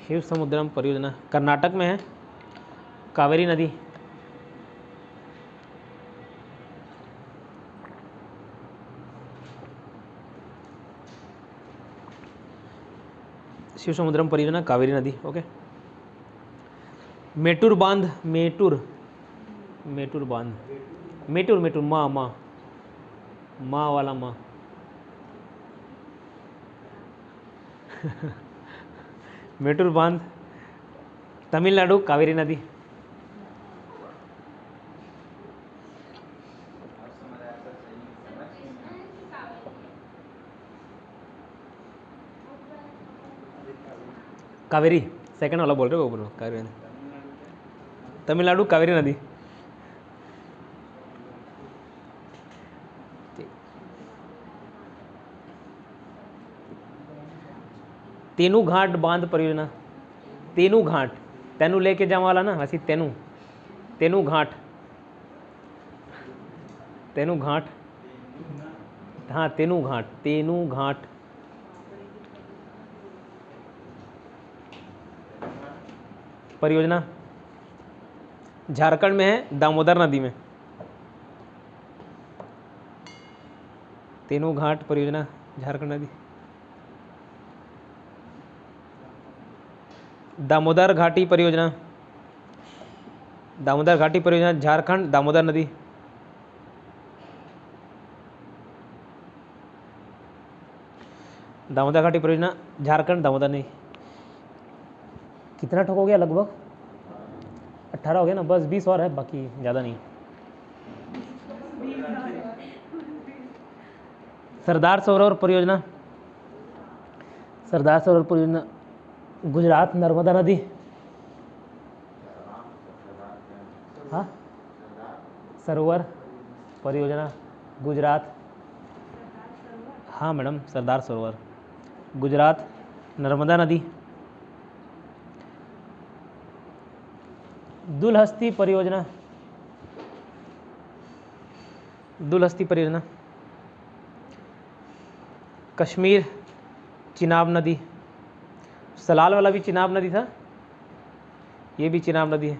शिव समुद्रम परियोजना कर्नाटक में है, कावेरी नदी। शिव समुद्रम परियोजना कावेरी नदी, ओके। मेटूर बांध, मेटूर बांध, मेटूर माँ वाला माँ। मेटूर बांध तमिलनाडु, कावेरी नदी। कावेरी सेकंड वाला बोल रहे हो, बोलो कावेरी नदी, तमिलनाडु कावेरी नदी। तेनू घाट बांध परियोजना, तेनू घाट, तेनू लेके जाने वाला ना, वैसी तेनू घाट, हाँ तेनू घाट। परियोजना झारखंड में है, दामोदर नदी में। तेनू घाट परियोजना झारखंड नदी। दामोदर घाटी परियोजना, दामोदर घाटी परियोजना झारखंड, दामोदर नदी। दामोदर घाटी परियोजना झारखंड, दामोदर नदी। कितना ठोक हो गया? लगभग 18 हो गया ना, बस 20 और है, बाकी ज़्यादा नहीं। सरदार सरोवर परियोजना, सरदार सरोवर परियोजना गुजरात, नर्मदा नदी। हाँ, सरोवर परियोजना गुजरात। हाँ मैडम, सरदार सरोवर गुजरात, नर्मदा नदी। दुलहस्ती परियोजना, दुलहस्ती परियोजना कश्मीर, चिनाब नदी। सलाल वाला भी चिनाब नदी था, ये भी चिनाब नदी है।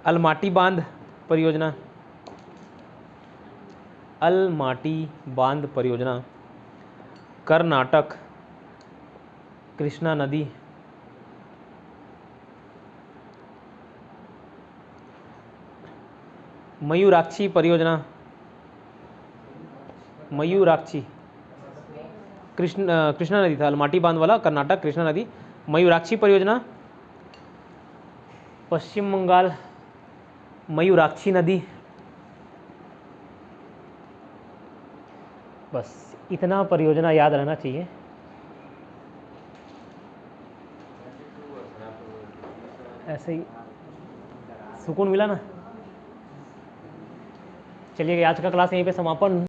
अलमाटी बांध परियोजना, अलमाटी बांध परियोजना कर्नाटक, कृष्णा नदी। मयूराक्षी परियोजना, मयूराक्षी कृष्णा नदी था, अलमाटी बांध वाला कर्नाटक, कृष्णा नदी। मयूराक्षी परियोजना पश्चिम बंगाल, मयूराक्षी नदी। बस इतना परियोजना याद रहना चाहिए। ऐसे ही सुकून मिला ना। चलिए आज का क्लास यहीं पे समापन।